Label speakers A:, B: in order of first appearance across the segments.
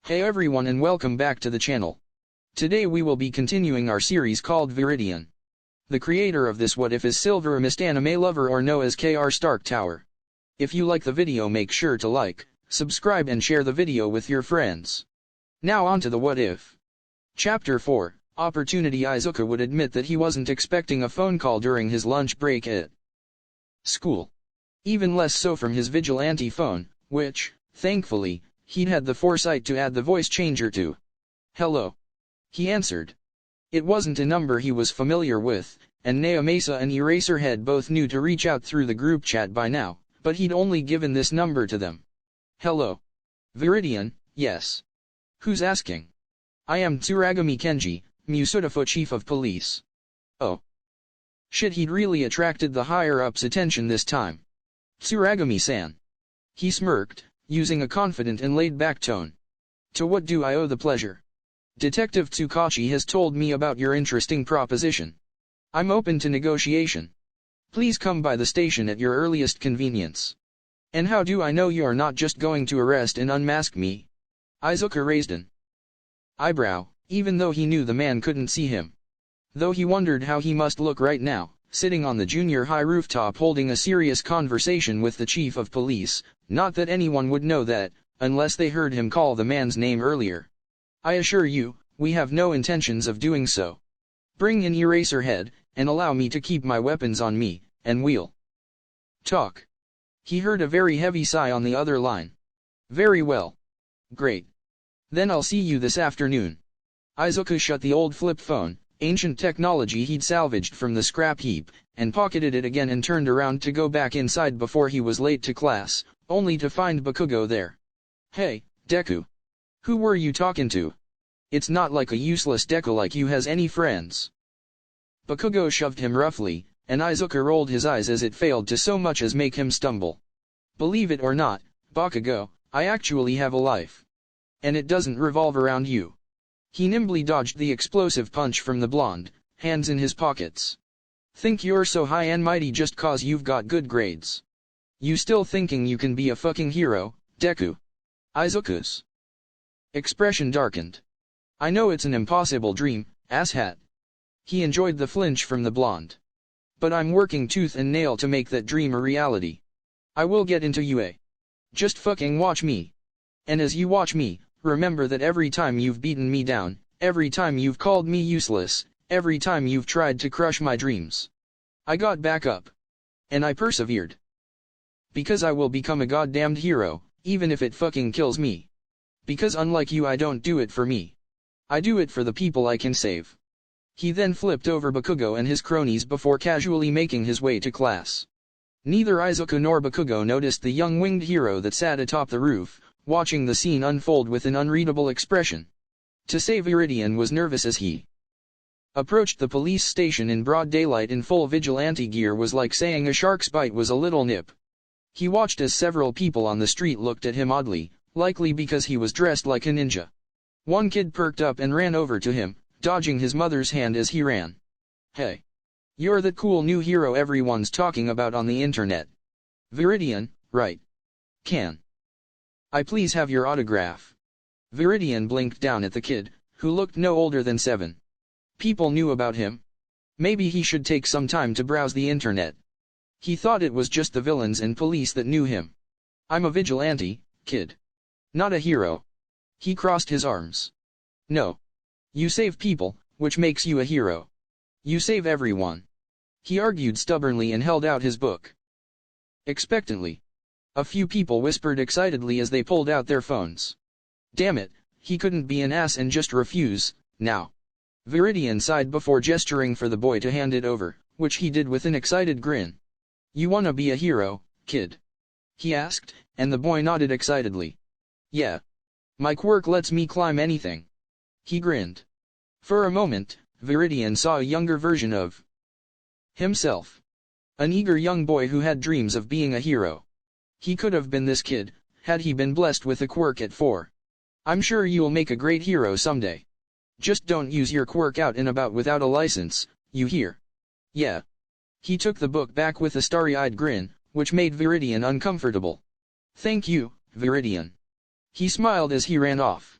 A: Hey everyone and welcome back to the channel. Today we will be continuing our series called Viridian. The creator of this what if is Silver Mist anime lover or known as KR Stark Tower. If you like the video make sure to like, subscribe and share the video with your friends. Now on to the what if. Chapter 4, Opportunity. Izuku would admit that he wasn't expecting a phone call during his lunch break at school. Even less so from his vigilante phone, which, thankfully, he'd had the foresight to add the voice changer to. Hello. He answered. It wasn't a number he was familiar with, and Naomasa and Eraserhead both knew to reach out through the group chat by now, but he'd only given this number to them. Hello. Viridian, yes. Who's asking? I am Tsuragami Kenji, Musutafu Chief of Police. Oh. Shit, he'd really attracted the higher-ups' attention this time. Tsuragami-san. He smirked, using a confident and laid-back tone. To what do I owe the pleasure? Detective Tsukachi has told me about your interesting proposition. I'm open to negotiation. Please come by the station at your earliest convenience. And how do I know you're not just going to arrest and unmask me? Izuku raised an eyebrow, even though he knew the man couldn't see him. Though he wondered how he must look right now, sitting on the junior high rooftop holding a serious conversation with the chief of police, not that anyone would know that, unless they heard him call the man's name earlier. I assure you, we have no intentions of doing so. Bring in Eraserhead, and allow me to keep my weapons on me, and we'll talk. He heard a very heavy sigh on the other line. Very well. Great. Then I'll see you this afternoon. Izuku shut the old flip phone, ancient technology he'd salvaged from the scrap heap, and pocketed it again and turned around to go back inside before he was late to class, only to find Bakugo there. Hey, Deku. Who were you talking to? It's not like a useless Deku like you has any friends. Bakugo shoved him roughly, and Izuku rolled his eyes as it failed to so much as make him stumble. Believe it or not, Bakugo, I actually have a life. And it doesn't revolve around you. He nimbly dodged the explosive punch from the blonde, hands in his pockets. Think you're so high and mighty just cause you've got good grades. You still thinking you can be a fucking hero, Deku? Izuku's expression darkened. I know it's an impossible dream, asshat. He enjoyed the flinch from the blonde. But I'm working tooth and nail to make that dream a reality. I will get into UA. Just fucking watch me. And as you watch me, remember that every time you've beaten me down, every time you've called me useless, every time you've tried to crush my dreams, I got back up. And I persevered. Because I will become a goddamned hero, even if it fucking kills me. Because unlike you I don't do it for me. I do it for the people I can save. He then flipped over Bakugo and his cronies before casually making his way to class. Neither Izuku nor Bakugo noticed the young winged hero that sat atop the roof, watching the scene unfold with an unreadable expression. To say Viridian was nervous as he approached the police station in broad daylight in full vigilante gear was like saying a shark's bite was a little nip. He watched as several people on the street looked at him oddly, likely because he was dressed like a ninja. One kid perked up and ran over to him, dodging his mother's hand as he ran. Hey. You're that cool new hero everyone's talking about on the internet. Viridian, right? Can I please have your autograph? Viridian blinked down at the kid, who looked no older than 7. People knew about him. Maybe he should take some time to browse the internet. He thought it was just the villains and police that knew him. I'm a vigilante, kid. Not a hero. He crossed his arms. No. You save people, which makes you a hero. You save everyone. He argued stubbornly and held out his book. Expectantly. A few people whispered excitedly as they pulled out their phones. Damn it, he couldn't be an ass and just refuse, now. Viridian sighed before gesturing for the boy to hand it over, which he did with an excited grin. You wanna be a hero, kid? He asked, and the boy nodded excitedly. Yeah. My quirk lets me climb anything. He grinned. For a moment, Viridian saw a younger version of himself. An eager young boy who had dreams of being a hero. He could have been this kid, had he been blessed with a quirk at 4. I'm sure you'll make a great hero someday. Just don't use your quirk out and about without a license, you hear? Yeah. He took the book back with a starry-eyed grin, which made Viridian uncomfortable. Thank you, Viridian. He smiled as he ran off.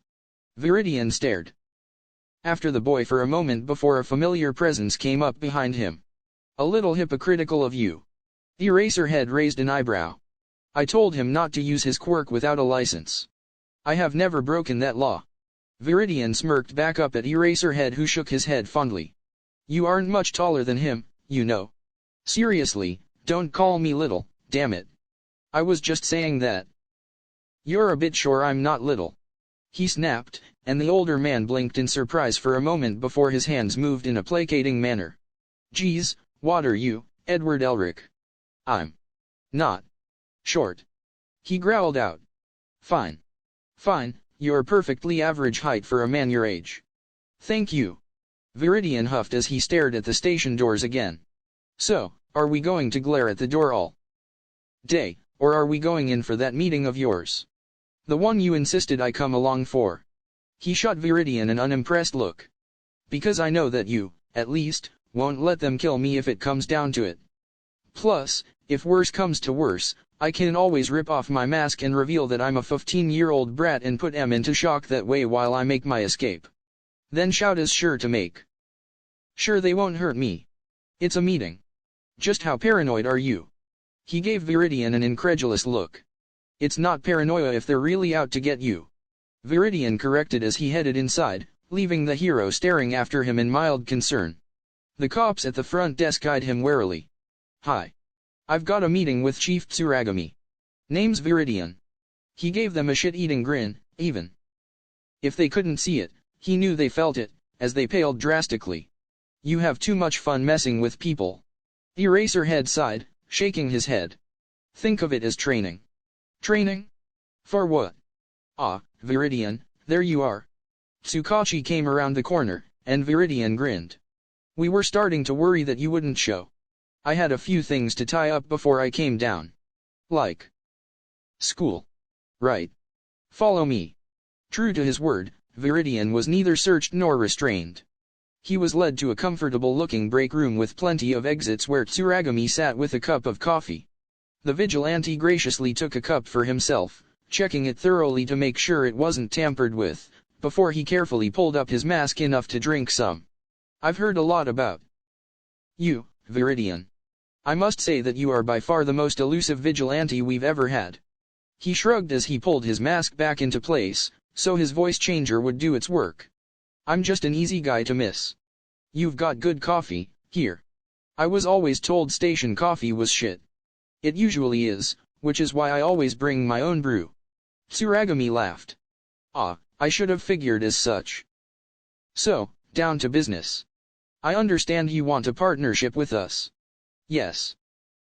A: Viridian stared after the boy for a moment before a familiar presence came up behind him. A little hypocritical of you. Eraserhead raised an eyebrow. I told him not to use his quirk without a license. I have never broken that law. Viridian smirked back up at Eraserhead, who shook his head fondly. You aren't much taller than him, you know. Seriously, don't call me little, damn it. I was just saying that. You're a bit sure I'm not little. He snapped, and the older man blinked in surprise for a moment before his hands moved in a placating manner. Geez, what are you, Edward Elric? I'm not short. He growled out. Fine. Fine, you're perfectly average height for a man your age. Thank you. Viridian huffed as he stared at the station doors again. So, are we going to glare at the door all day, or are we going in for that meeting of yours? The one you insisted I come along for. He shot Viridian an unimpressed look. Because I know that you, at least, won't let them kill me if it comes down to it. Plus, if worse comes to worse, I can always rip off my mask and reveal that I'm a 15-year-old brat and put M into shock that way while I make my escape. Then shout is sure to make sure they won't hurt me. It's a meeting. Just how paranoid are you? He gave Viridian an incredulous look. It's not paranoia if they're really out to get you. Viridian corrected as he headed inside, leaving the hero staring after him in mild concern. The cops at the front desk eyed him warily. Hi. I've got a meeting with Chief Tsuragami. Name's Viridian. He gave them a shit-eating grin, even if they couldn't see it, he knew they felt it, as they paled drastically. You have too much fun messing with people. Eraserhead sighed, shaking his head. Think of it as training. Training? For what? Ah, Viridian, there you are. Tsukachi came around the corner, and Viridian grinned. We were starting to worry that you wouldn't show. I had a few things to tie up before I came down. Like school. Right. Follow me. True to his word, Viridian was neither searched nor restrained. He was led to a comfortable-looking break room with plenty of exits where Tsuragami sat with a cup of coffee. The vigilante graciously took a cup for himself, checking it thoroughly to make sure it wasn't tampered with, before he carefully pulled up his mask enough to drink some. I've heard a lot about you, Viridian. I must say that you are by far the most elusive vigilante we've ever had. He shrugged as he pulled his mask back into place, so his voice changer would do its work. I'm just an easy guy to miss. You've got good coffee, here. I was always told station coffee was shit. It usually is, which is why I always bring my own brew. Tsuragami laughed. Ah, I should have figured as such. So, down to business. I understand you want a partnership with us. Yes.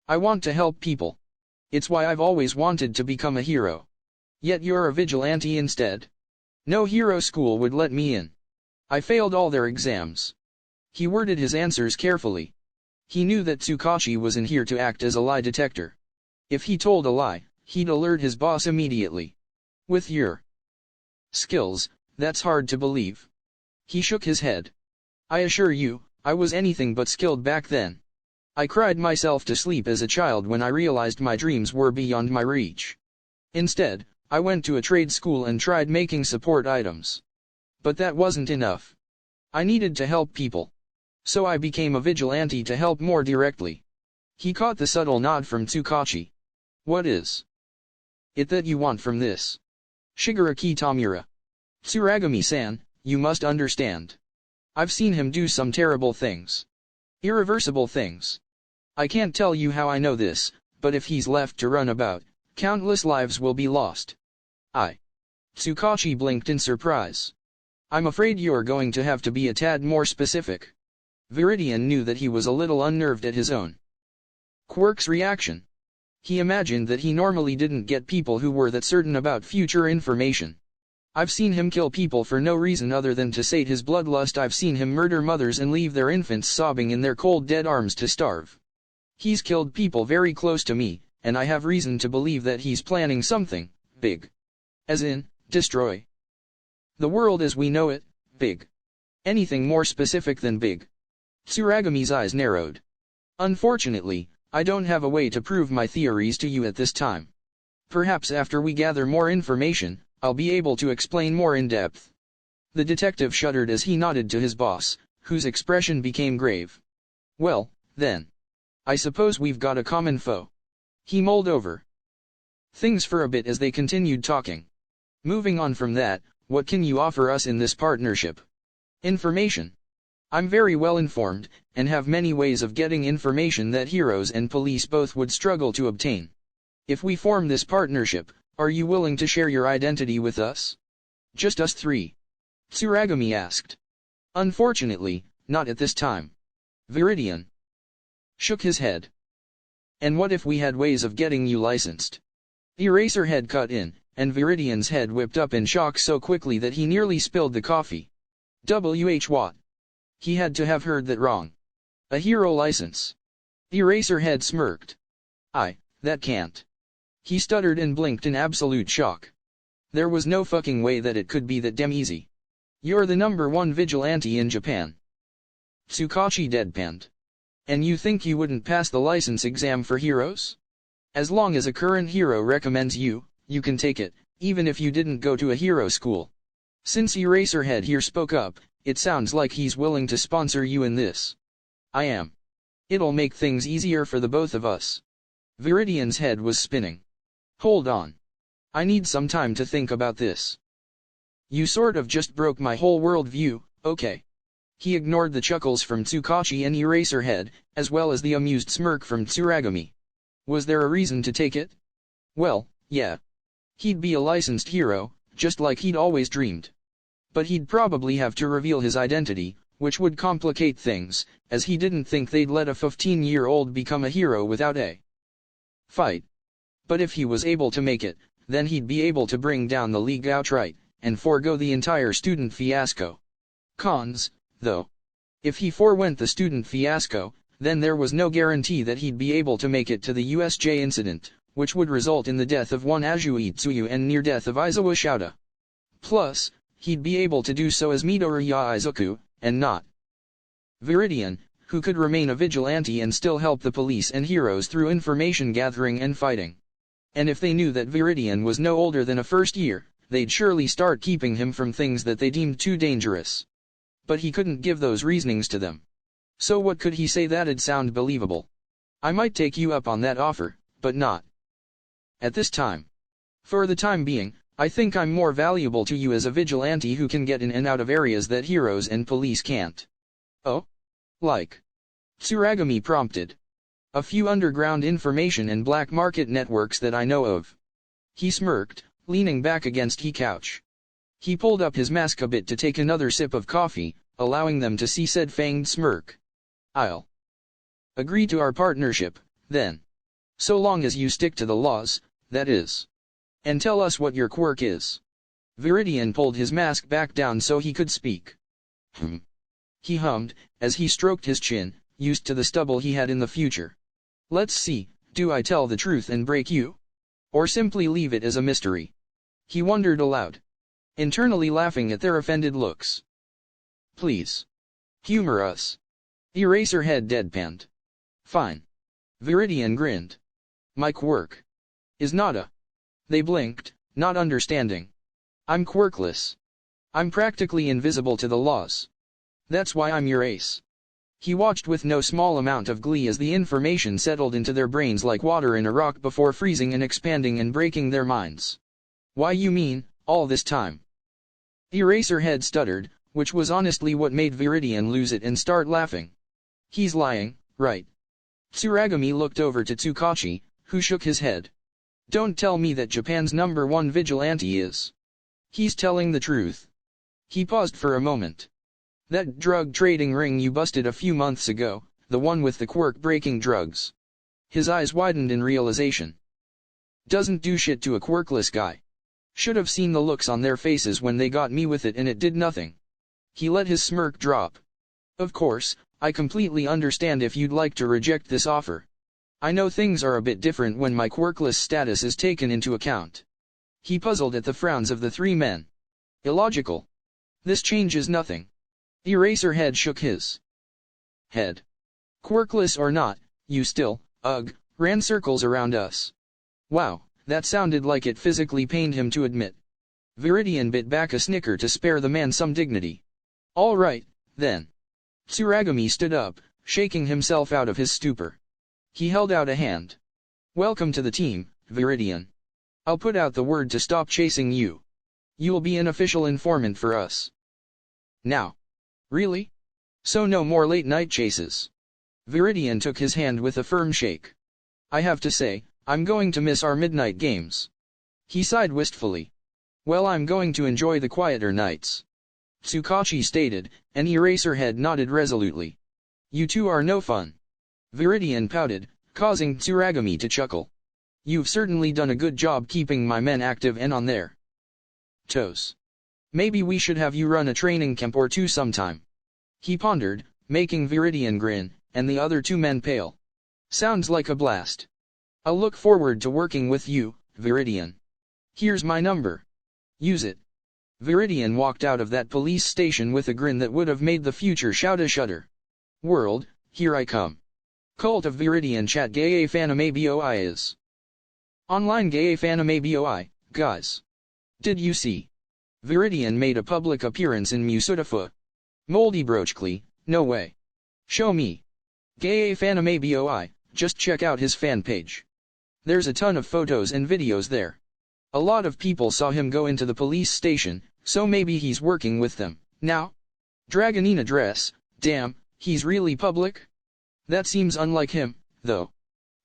A: I want to help people. It's why I've always wanted to become a hero. Yet you're a vigilante instead. No hero school would let me in. I failed all their exams. He worded his answers carefully. He knew that Tsukachi was in here to act as a lie detector. If he told a lie, he'd alert his boss immediately. With your skills, that's hard to believe. He shook his head. I assure you, I was anything but skilled back then. I cried myself to sleep as a child when I realized my dreams were beyond my reach. Instead, I went to a trade school and tried making support items. But that wasn't enough. I needed to help people. So I became a vigilante to help more directly. He caught the subtle nod from Tsukachi. What is it that you want from this? Shigaraki Tamura. Tsuragami-san, you must understand. I've seen him do some terrible things. Irreversible things. I can't tell you how I know this, but if he's left to run about, countless lives will be lost. Tsukachi blinked in surprise. I'm afraid you're going to have to be a tad more specific. Viridian knew that he was a little unnerved at his own quirk's reaction. He imagined that he normally didn't get people who were that certain about future information. I've seen him kill people for no reason other than to sate his bloodlust. I've seen him murder mothers and leave their infants sobbing in their cold dead arms to starve. He's killed people very close to me, and I have reason to believe that he's planning something big. As in, destroy the world as we know it, big. Anything more specific than big? Tsuragami's eyes narrowed. Unfortunately, I don't have a way to prove my theories to you at this time. Perhaps after we gather more information, I'll be able to explain more in depth. The detective shuddered as he nodded to his boss, whose expression became grave. Well, then. I suppose we've got a common foe. He mulled over things for a bit as they continued talking. Moving on from that, what can you offer us in this partnership? Information. I'm very well informed, and have many ways of getting information that heroes and police both would struggle to obtain. If we form this partnership, are you willing to share your identity with us? Just us three? Tsuragami asked. Unfortunately, not at this time. Viridian shook his head. And what if we had ways of getting you licensed? Eraserhead cut in, and Viridian's head whipped up in shock so quickly that he nearly spilled the coffee. What? He had to have heard that wrong. A hero license. Eraserhead smirked. That can't. He stuttered and blinked in absolute shock. There was no fucking way that it could be that damn easy. You're the #1 vigilante in Japan. Tsukachi deadpanned. And you think you wouldn't pass the license exam for heroes? As long as a current hero recommends you, you can take it, even if you didn't go to a hero school. Since Eraserhead here spoke up, it sounds like he's willing to sponsor you in this. I am. It'll make things easier for the both of us. Viridian's head was spinning. Hold on. I need some time to think about this. You sort of just broke my whole worldview, okay. He ignored the chuckles from Tsukachi and Eraserhead, as well as the amused smirk from Tsuragami. Was there a reason to take it? Well, yeah. He'd be a licensed hero, just like he'd always dreamed. But he'd probably have to reveal his identity, which would complicate things, as he didn't think they'd let a 15-year-old become a hero without a fight. But if he was able to make it, then he'd be able to bring down the league outright, and forego the entire student fiasco. Cons, though. If he forewent the student fiasco, then there was no guarantee that he'd be able to make it to the USJ incident, which would result in the death of one Azui Tsuyu and near-death of Aizawa Shouta. Plus, he'd be able to do so as Midoriya Izuku, and not Viridian, who could remain a vigilante and still help the police and heroes through information gathering and fighting. And if they knew that Viridian was no older than a first year, they'd surely start keeping him from things that they deemed too dangerous. But he couldn't give those reasonings to them. So what could he say that'd sound believable? I might take you up on that offer, but not at this time. For the time being, I think I'm more valuable to you as a vigilante who can get in and out of areas that heroes and police can't. Oh? Like? Tsuragami prompted. A few underground information and black market networks that I know of. He smirked, leaning back against the couch. He pulled up his mask a bit to take another sip of coffee, allowing them to see said fanged smirk. I'll agree to our partnership, then. So long as you stick to the laws, that is. And tell us what your quirk is. Viridian pulled his mask back down so he could speak. He hummed, as he stroked his chin, used to the stubble he had in the future. Let's see, do I tell the truth and break you? Or simply leave it as a mystery? He wondered aloud, internally laughing at their offended looks. Please. Humor us. Eraserhead deadpanned. Fine. Viridian grinned. My quirk is nada. They blinked, not understanding. I'm quirkless. I'm practically invisible to the laws. That's why I'm your ace. He watched with no small amount of glee as the information settled into their brains like water in a rock before freezing and expanding and breaking their minds. Why you mean, all this time? Eraserhead stuttered, which was honestly what made Viridian lose it and start laughing. He's lying, right? Tsuragami looked over to Tsukachi, who shook his head. Don't tell me that Japan's #1 vigilante is. He's telling the truth. He paused for a moment. That drug trading ring you busted a few months ago, the one with the quirk-breaking drugs. His eyes widened in realization. Doesn't do shit to a quirkless guy. Should have seen the looks on their faces when they got me with it and it did nothing. He let his smirk drop. Of course, I completely understand if you'd like to reject this offer. I know things are a bit different when my quirkless status is taken into account. He puzzled at the frowns of the three men. Illogical. This changes nothing. Eraserhead shook his head. Quirkless or not, you still, ran circles around us. Wow, that sounded like it physically pained him to admit. Viridian bit back a snicker to spare the man some dignity. All right, then. Tsuragami stood up, shaking himself out of his stupor. He held out a hand. Welcome to the team, Viridian. I'll put out the word to stop chasing you. You'll be an official informant for us. Now. Really? So no more late-night chases. Viridian took his hand with a firm shake. I have to say, I'm going to miss our midnight games. He sighed wistfully. Well, I'm going to enjoy the quieter nights. Tsukachi stated, and Eraserhead nodded resolutely. You two are no fun. Viridian pouted, causing Tsuragami to chuckle. You've certainly done a good job keeping my men active and on their toes. Maybe we should have you run a training camp or two sometime. He pondered, making Viridian grin, and the other two men pale. Sounds like a blast. I'll look forward to working with you, Viridian. Here's my number. Use it. Viridian walked out of that police station with a grin that would have made the future shout a shudder. World, here I come. Cult of Viridian chat gay fanime boi is. Online gay fanime boi, guys. Did you see? Viridian made a public appearance in Musutafu. Moldy Brochkli, no way. Show me. Gay fanime boi, just check out his fan page. There's a ton of photos and videos there. A lot of people saw him go into the police station, so maybe he's working with them, now? Dragonina dress, damn, he's really public? That seems unlike him, though.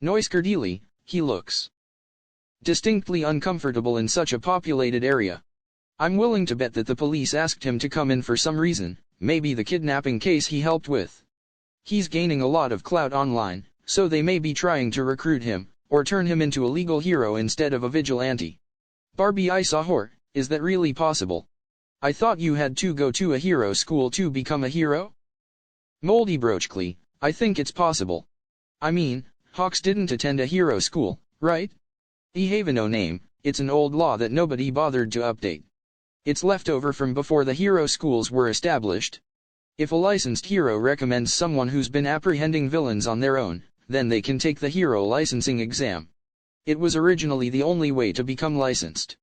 A: Noiskerdili, he looks distinctly uncomfortable in such a populated area. I'm willing to bet that the police asked him to come in for some reason, maybe the kidnapping case he helped with. He's gaining a lot of clout online, so they may be trying to recruit him, or turn him into a legal hero instead of a vigilante. Barbie Isahor, is that really possible? I thought you had to go to a hero school to become a hero? Moldy Brochkli, I think it's possible. I mean, Hawks didn't attend a hero school, right? Ehaveno name, it's an old law that nobody bothered to update. It's left over from before the hero schools were established. If a licensed hero recommends someone who's been apprehending villains on their own, then they can take the hero licensing exam. It was originally the only way to become licensed.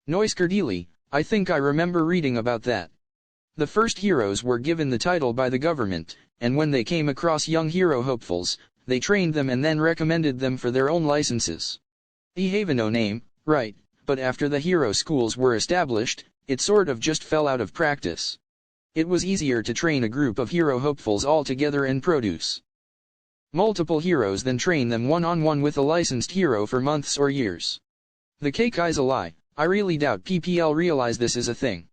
A: Noiskerdili, I think I remember reading about that. The first heroes were given the title by the government, and when they came across young hero hopefuls, they trained them and then recommended them for their own licenses. Ehaveno name, right, but after the hero schools were established, it sort of just fell out of practice. It was easier to train a group of hero hopefuls all together and produce multiple heroes than train them one-on-one with a licensed hero for months or years. The cake is a lie. I really doubt PPL realize this is a thing.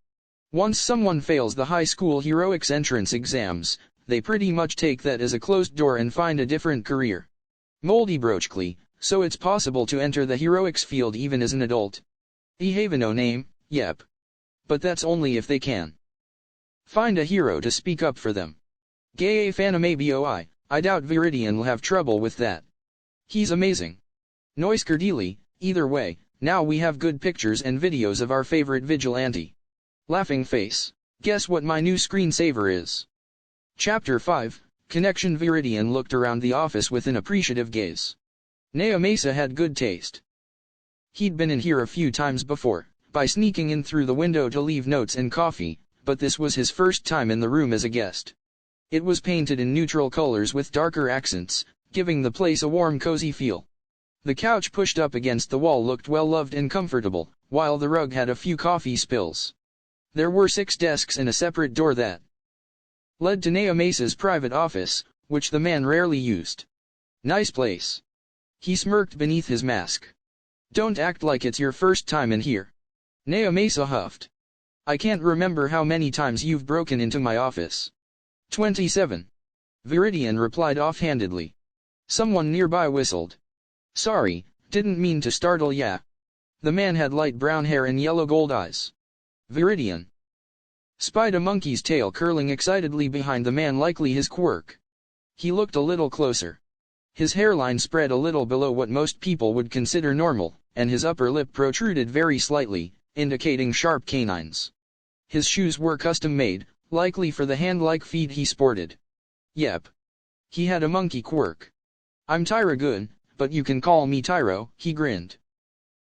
A: Once someone fails the high school heroics entrance exams, they pretty much take that as a closed door and find a different career. Moldy Brochkli, so it's possible to enter the heroics field even as an adult. Ehaveno name, yep. But that's only if they can find a hero to speak up for them. Gay fanime boi, I doubt Viridian will have trouble with that. He's amazing. Noiskerdili, either way, now we have good pictures and videos of our favorite vigilante. Laughing face, guess what my new screensaver is? Chapter 5, Connection. Viridian looked around the office with an appreciative gaze. Naomasa had good taste. He'd been in here a few times before, by sneaking in through the window to leave notes and coffee, but this was his first time in the room as a guest. It was painted in neutral colors with darker accents, giving the place a warm cozy feel. The couch pushed up against the wall looked well loved and comfortable, while the rug had a few coffee spills. There were 6 desks and a separate door that led to Naomasa's private office, which the man rarely used. Nice place. He smirked beneath his mask. Don't act like it's your first time in here. Naomasa huffed. I can't remember how many times you've broken into my office. 27. Viridian replied offhandedly. Someone nearby whistled. Sorry, didn't mean to startle ya. The man had light brown hair and yellow gold eyes. Viridian spied a monkey's tail curling excitedly behind the man, likely his quirk. He looked a little closer. His hairline spread a little below what most people would consider normal, and his upper lip protruded very slightly, indicating sharp canines. His shoes were custom-made, likely for the hand-like feet he sported. Yep. He had a monkey quirk. I'm Tyragun, but you can call me Tyro, he grinned.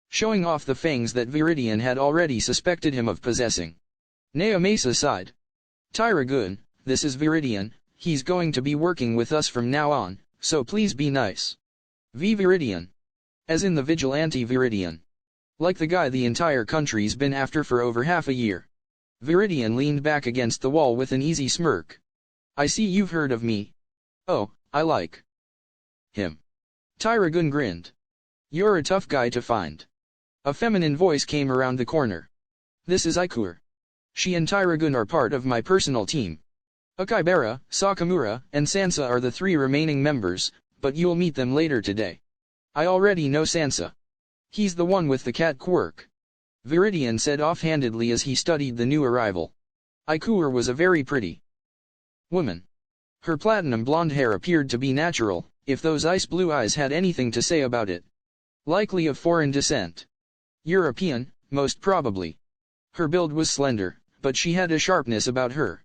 A: showing off the fangs that Viridian had already suspected him of possessing. Naomasa sighed. Tyra-gun, this is Viridian, he's going to be working with us from now on, so please be nice. Viridian. As in the vigilante Viridian. Like the guy the entire country's been after for over half a year. Viridian leaned back against the wall with an easy smirk. I see you've heard of me. Oh, I like him. Tyra-gun grinned. You're a tough guy to find. A feminine voice came around the corner. This is Ikur. She and Tyra-gun are part of my personal team. Akibara, Sakamura, and Sansa are the 3 remaining members, but you'll meet them later today. I already know Sansa. He's the one with the cat quirk. Viridian said offhandedly as he studied the new arrival. Ikur was a very pretty woman. Her platinum blonde hair appeared to be natural, if those ice blue eyes had anything to say about it. Likely of foreign descent. European, most probably. Her build was slender, but she had a sharpness about her.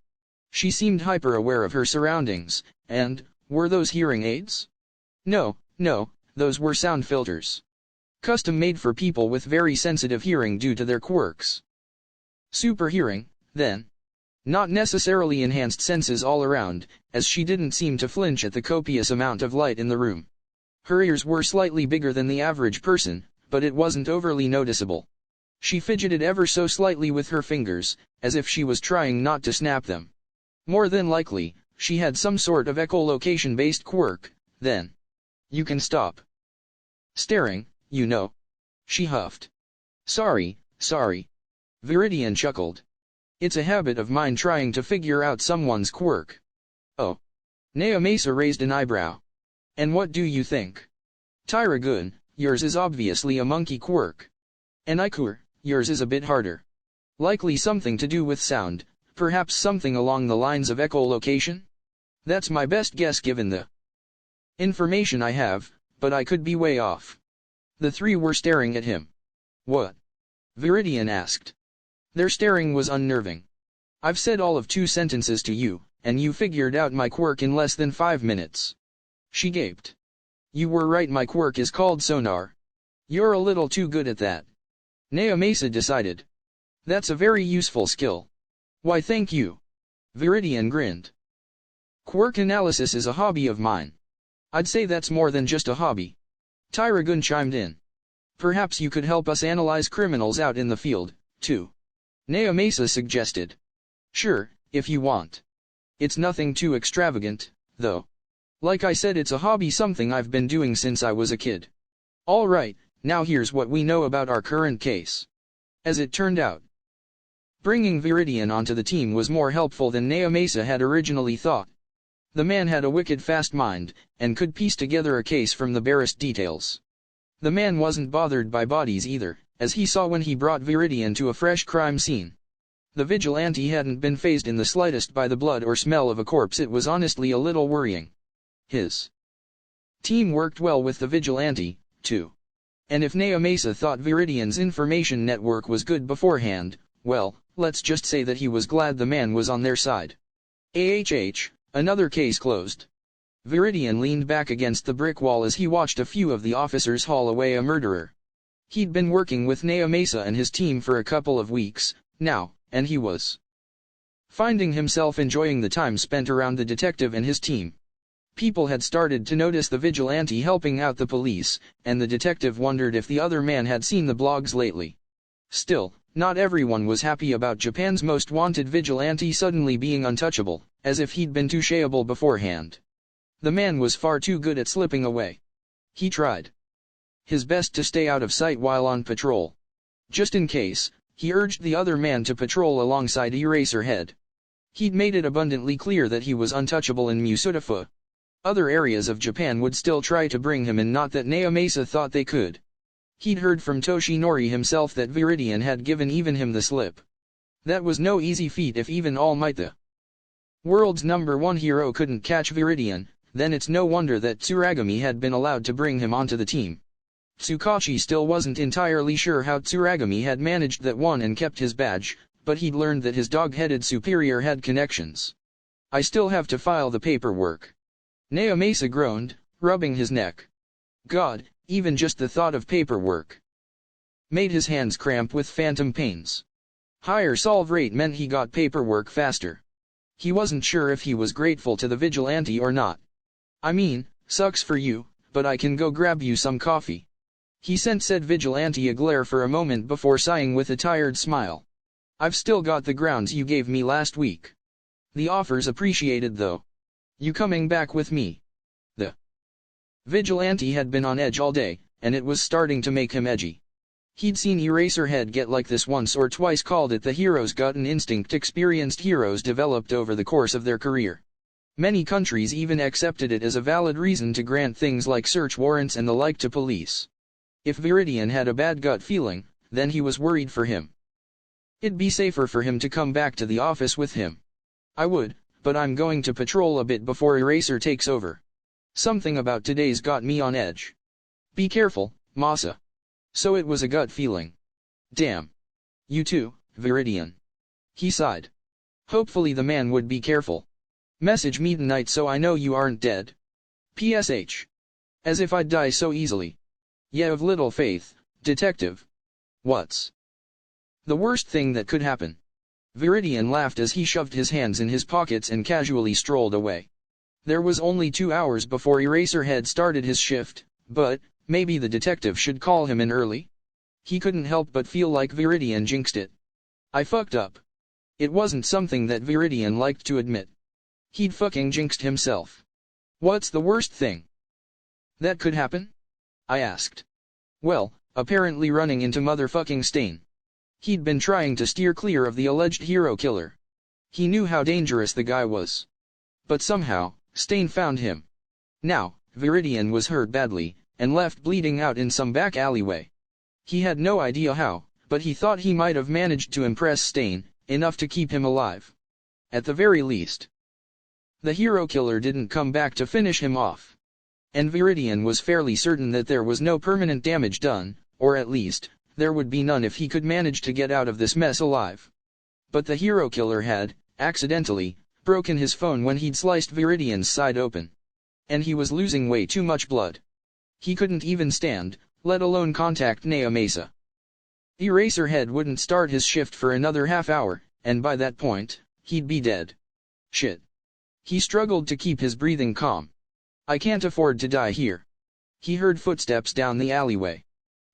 A: She seemed hyper-aware of her surroundings, and, were those hearing aids? No, those were sound filters. Custom made for people with very sensitive hearing due to their quirks. Super hearing, then. Not necessarily enhanced senses all around, as she didn't seem to flinch at the copious amount of light in the room. Her ears were slightly bigger than the average person, but it wasn't overly noticeable. She fidgeted ever so slightly with her fingers, as if she was trying not to snap them. More than likely, she had some sort of echolocation-based quirk, then. You can stop staring, you know. She huffed. Sorry. Viridian chuckled. It's a habit of mine trying to figure out someone's quirk. Oh. Naomasa raised an eyebrow. And what do you think? Tyra-gun, yours is obviously a monkey quirk. And Ikur, yours is a bit harder. Likely something to do with sound, perhaps something along the lines of echolocation? That's my best guess given the information I have, but I could be way off. The 3 were staring at him. What? Viridian asked. Their staring was unnerving. I've said all of 2 sentences to you, and you figured out my quirk in less than 5 minutes. She gaped. You were right, my quirk is called sonar. You're a little too good at that. Naomasa decided. That's a very useful skill. Why thank you. Viridian grinned. Quirk analysis is a hobby of mine. I'd say that's more than just a hobby. Tyra-gun chimed in. Perhaps you could help us analyze criminals out in the field, too. Naomasa suggested. Sure, if you want. It's nothing too extravagant, though. Like I said, it's a hobby, something I've been doing since I was a kid. Alright, now here's what we know about our current case. As it turned out, bringing Viridian onto the team was more helpful than Naomasa had originally thought. The man had a wicked fast mind, and could piece together a case from the barest details. The man wasn't bothered by bodies either, as he saw when he brought Viridian to a fresh crime scene. The vigilante hadn't been fazed in the slightest by the blood or smell of a corpse. It was honestly a little worrying. His team worked well with the vigilante, too. And if Naomasa thought Viridian's information network was good beforehand, well, let's just say that he was glad the man was on their side. Another case closed. Viridian leaned back against the brick wall as he watched a few of the officers haul away a murderer. He'd been working with Naomasa and his team for a couple of weeks, now, and he was finding himself enjoying the time spent around the detective and his team. People had started to notice the vigilante helping out the police, and the detective wondered if the other man had seen the blogs lately. Still, not everyone was happy about Japan's most wanted vigilante suddenly being untouchable, as if he'd been toucheable beforehand. The man was far too good at slipping away. He tried his best to stay out of sight while on patrol. Just in case, he urged the other man to patrol alongside Eraserhead. He'd made it abundantly clear that he was untouchable in Musutafu. Other areas of Japan would still try to bring him in, not that Naomasa thought they could. He'd heard from Toshinori himself that Viridian had given even him the slip. That was no easy feat. If even All Might the world's #1 hero couldn't catch Viridian, then it's no wonder that Tsuragami had been allowed to bring him onto the team. Tsukachi still wasn't entirely sure how Tsuragami had managed that one and kept his badge, but he'd learned that his dog-headed superior had connections. I still have to file the paperwork. Naomasa groaned, rubbing his neck. God, even just the thought of paperwork. made his hands cramp with phantom pains. Higher solve rate meant he got paperwork faster. He wasn't sure if he was grateful to the vigilante or not. I mean, sucks for you, but I can go grab you some coffee. He sent said vigilante a glare for a moment before sighing with a tired smile. I've still got the grounds you gave me last week. The offer's appreciated though. You coming back with me? The vigilante had been on edge all day, and it was starting to make him edgy. He'd seen Eraserhead get like this once or twice, called it the hero's gut, an instinct experienced heroes developed over the course of their career. Many countries even accepted it as a valid reason to grant things like search warrants and the like to police. If Viridian had a bad gut feeling, then he was worried for him. It'd be safer for him to come back to the office with him. I would, but I'm going to patrol a bit before Eraser takes over. Something about today's got me on edge. Be careful, Masa. So it was a gut feeling. Damn. You too, Viridian. He sighed. Hopefully the man would be careful. Message me tonight so I know you aren't dead. PSH. As if I'd die so easily. Yeah, of little faith, detective. What's the worst thing that could happen? Viridian laughed as he shoved his hands in his pockets and casually strolled away. There was only 2 hours before Eraserhead started his shift, but maybe the detective should call him in early? He couldn't help but feel like Viridian jinxed it. I fucked up. It wasn't something that Viridian liked to admit. He'd fucking jinxed himself. What's the worst thing that could happen? I asked. Well, apparently running into motherfucking Stain. He'd been trying to steer clear of the alleged hero killer. He knew how dangerous the guy was. But somehow, Stain found him. Now, Viridian was hurt badly, and left bleeding out in some back alleyway. He had no idea how, but he thought he might have managed to impress Stain, enough to keep him alive. At the very least. The hero killer didn't come back to finish him off. And Viridian was fairly certain that there was no permanent damage done, or at least, there would be none if he could manage to get out of this mess alive. But the hero killer had, accidentally, broken his phone when he'd sliced Viridian's side open. And he was losing way too much blood. He couldn't even stand, let alone contact Nea Mesa. Eraserhead wouldn't start his shift for another half hour, and by that point, he'd be dead. Shit. He struggled to keep his breathing calm. I can't afford to die here. He heard footsteps down the alleyway.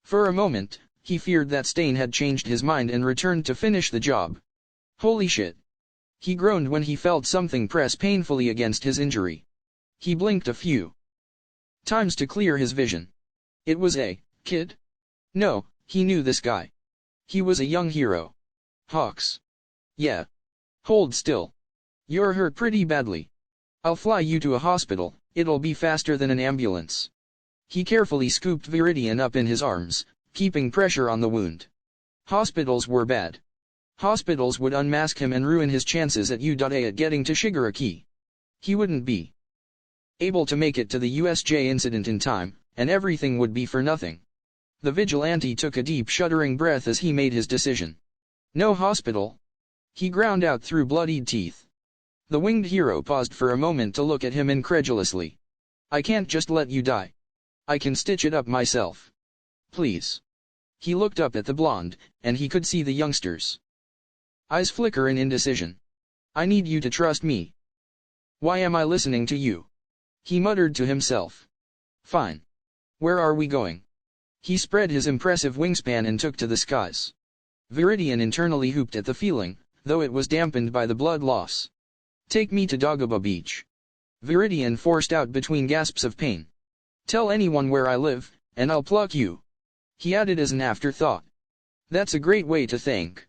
A: For a moment, he feared that Stain had changed his mind and returned to finish the job. Holy shit. He groaned when he felt something press painfully against his injury. He blinked a few times to clear his vision. It was a kid? No, he knew this guy. He was a young hero. Hawks. Yeah. Hold still. You're hurt pretty badly. I'll fly you to a hospital, it'll be faster than an ambulance. He carefully scooped Viridian up in his arms, keeping pressure on the wound. Hospitals were bad. Hospitals would unmask him and ruin his chances at getting to Shigaraki. He wouldn't be able to make it to the USJ incident in time, and everything would be for nothing. The vigilante took a deep shuddering breath as he made his decision. No hospital? He ground out through bloodied teeth. The winged hero paused for a moment to look at him incredulously. I can't just let you die. I can stitch it up myself. Please. He looked up at the blonde, and he could see the youngster's eyes flicker in indecision. I need you to trust me. Why am I listening to you? He muttered to himself. Fine. Where are we going? He spread his impressive wingspan and took to the skies. Viridian internally hooped at the feeling, though it was dampened by the blood loss. Take me to Dagobah Beach. Viridian forced out between gasps of pain. Tell anyone where I live, and I'll pluck you. He added as an afterthought. That's a great way to think.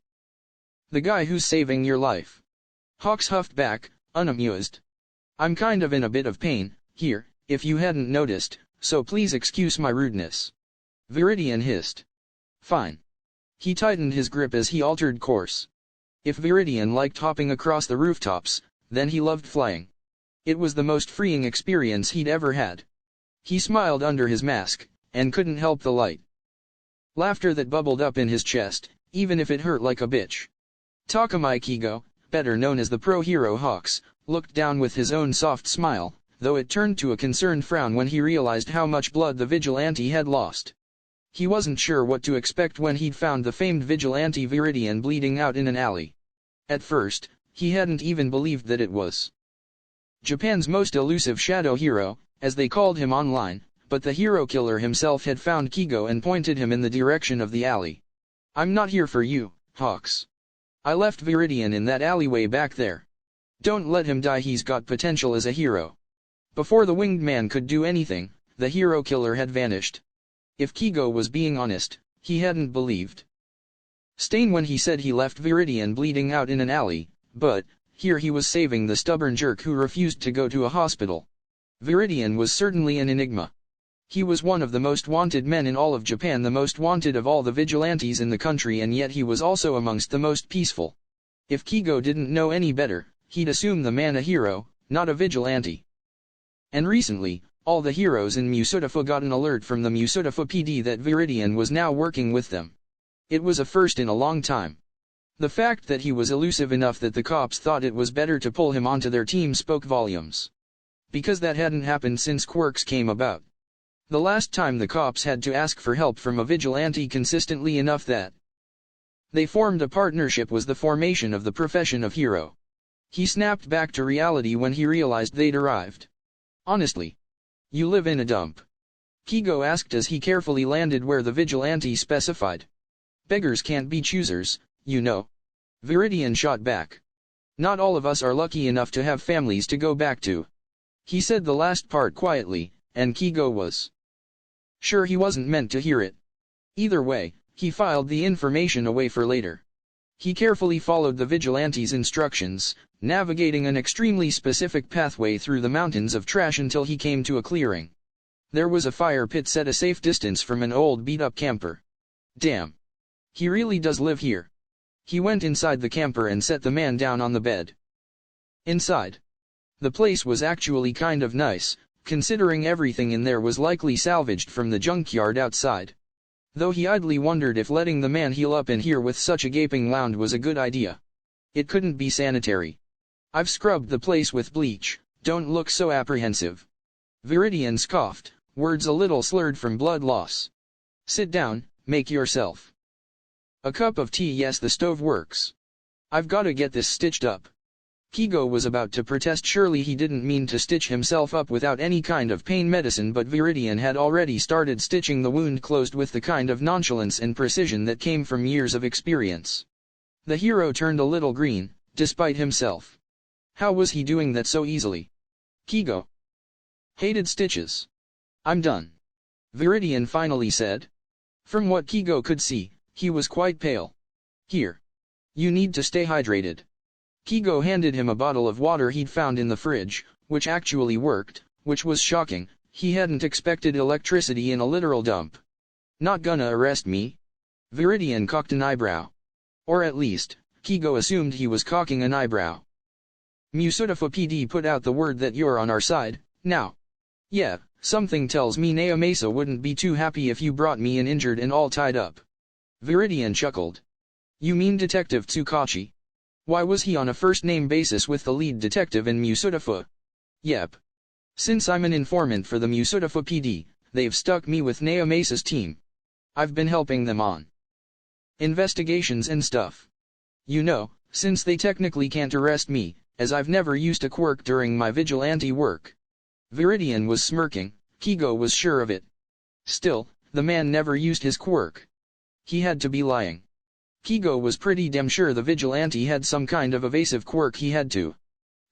A: The guy who's saving your life. Hawks huffed back, unamused. I'm kind of in a bit of pain, here, if you hadn't noticed, so please excuse my rudeness. Viridian hissed. Fine. He tightened his grip as he altered course. If Viridian liked hopping across the rooftops, then he loved flying. It was the most freeing experience he'd ever had. He smiled under his mask, and couldn't help the light laughter that bubbled up in his chest, even if it hurt like a bitch. Takamai Kigo, better known as the pro-hero Hawks, looked down with his own soft smile, though it turned to a concerned frown when he realized how much blood the vigilante had lost. He wasn't sure what to expect when he'd found the famed vigilante Viridian bleeding out in an alley. At first, he hadn't even believed that it was Japan's most elusive shadow hero, as they called him online, but the hero killer himself had found Kigo and pointed him in the direction of the alley. "I'm not here for you, Hawks. I left Viridian in that alleyway back there. Don't let him die, he's got potential as a hero." Before the winged man could do anything, the hero killer had vanished. If Kigo was being honest, he hadn't believed Stain when he said he left Viridian bleeding out in an alley, but here he was saving the stubborn jerk who refused to go to a hospital. Viridian was certainly an enigma. He was one of the most wanted men in all of Japan, the most wanted of all the vigilantes in the country, and yet he was also amongst the most peaceful. If Kigo didn't know any better, he'd assume the man a hero, not a vigilante. And recently, all the heroes in Musutafu got an alert from the Musutafu PD that Viridian was now working with them. It was a first in a long time. The fact that he was elusive enough that the cops thought it was better to pull him onto their team spoke volumes. Because that hadn't happened since Quirks came about. The last time the cops had to ask for help from a vigilante consistently enough that they formed a partnership was the formation of the profession of hero. He snapped back to reality when he realized they'd arrived. "Honestly, you live in a dump?" Kigo asked as he carefully landed where the vigilante specified. "Beggars can't be choosers, you know." Viridian shot back. "Not all of us are lucky enough to have families to go back to." He said the last part quietly, and Kigo was sure he wasn't meant to hear it. Either way, he filed the information away for later. He carefully followed the vigilante's instructions, navigating an extremely specific pathway through the mountains of trash until he came to a clearing. There was a fire pit set a safe distance from an old beat-up camper. Damn. He really does live here. He went inside the camper and set the man down on the bed. Inside, the place was actually kind of nice, considering everything in there was likely salvaged from the junkyard outside. Though he idly wondered if letting the man heal up in here with such a gaping wound was a good idea. It couldn't be sanitary. "I've scrubbed the place with bleach, don't look so apprehensive." Viridian scoffed, words a little slurred from blood loss. "Sit down, make yourself a cup of tea. Yes, the stove works. I've gotta get this stitched up." Kigo was about to protest. Surely he didn't mean to stitch himself up without any kind of pain medicine, but Viridian had already started stitching the wound closed with the kind of nonchalance and precision that came from years of experience. The hero turned a little green, despite himself. How was he doing that so easily? Kigo hated stitches. "I'm done," Viridian finally said. From what Kigo could see, he was quite pale. "Here. You need to stay hydrated." Kigo handed him a bottle of water he'd found in the fridge, which actually worked, which was shocking. He hadn't expected electricity in a literal dump. "Not gonna arrest me?" Viridian cocked an eyebrow. Or at least, Kigo assumed he was cocking an eyebrow. "Musutafu PD put out the word that you're on our side, now." "Yeah, something tells me Naomasa wouldn't be too happy if you brought me in injured and all tied up." Viridian chuckled. "You mean Detective Tsukachi? Why was he on a first-name basis with the lead detective in Musutafu?" "Yep. Since I'm an informant for the Musutafu PD, they've stuck me with Naomasa's team. I've been helping them on investigations and stuff. You know, since they technically can't arrest me, as I've never used a quirk during my vigilante work." Viridian was smirking. Kigo was sure of it. Still, the man never used his quirk. He had to be lying. Kigo was pretty damn sure the vigilante had some kind of evasive quirk he had to.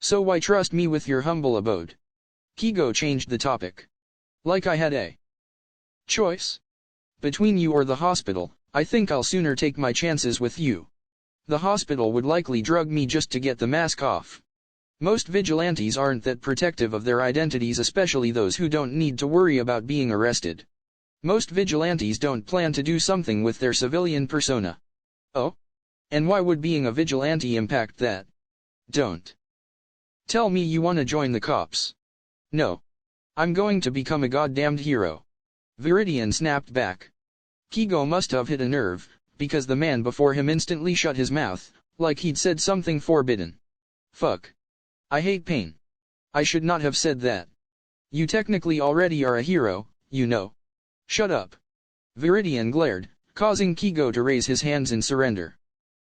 A: "So why trust me with your humble abode?" Kigo changed the topic. "Like I had a choice between you or the hospital, I think I'll sooner take my chances with you. The hospital would likely drug me just to get the mask off. Most vigilantes aren't that protective of their identities, especially those who don't need to worry about being arrested. Most vigilantes don't plan to do something with their civilian persona." "Oh? And why would being a vigilante impact that?" "Don't tell me you wanna join the cops." "No. I'm going to become a goddamned hero." Viridian snapped back. Kigo must have hit a nerve, because the man before him instantly shut his mouth, like he'd said something forbidden. "Fuck. I hate pain. I should not have said that. You technically already are a hero, you know." "Shut up." Viridian glared, causing Kigo to raise his hands in surrender.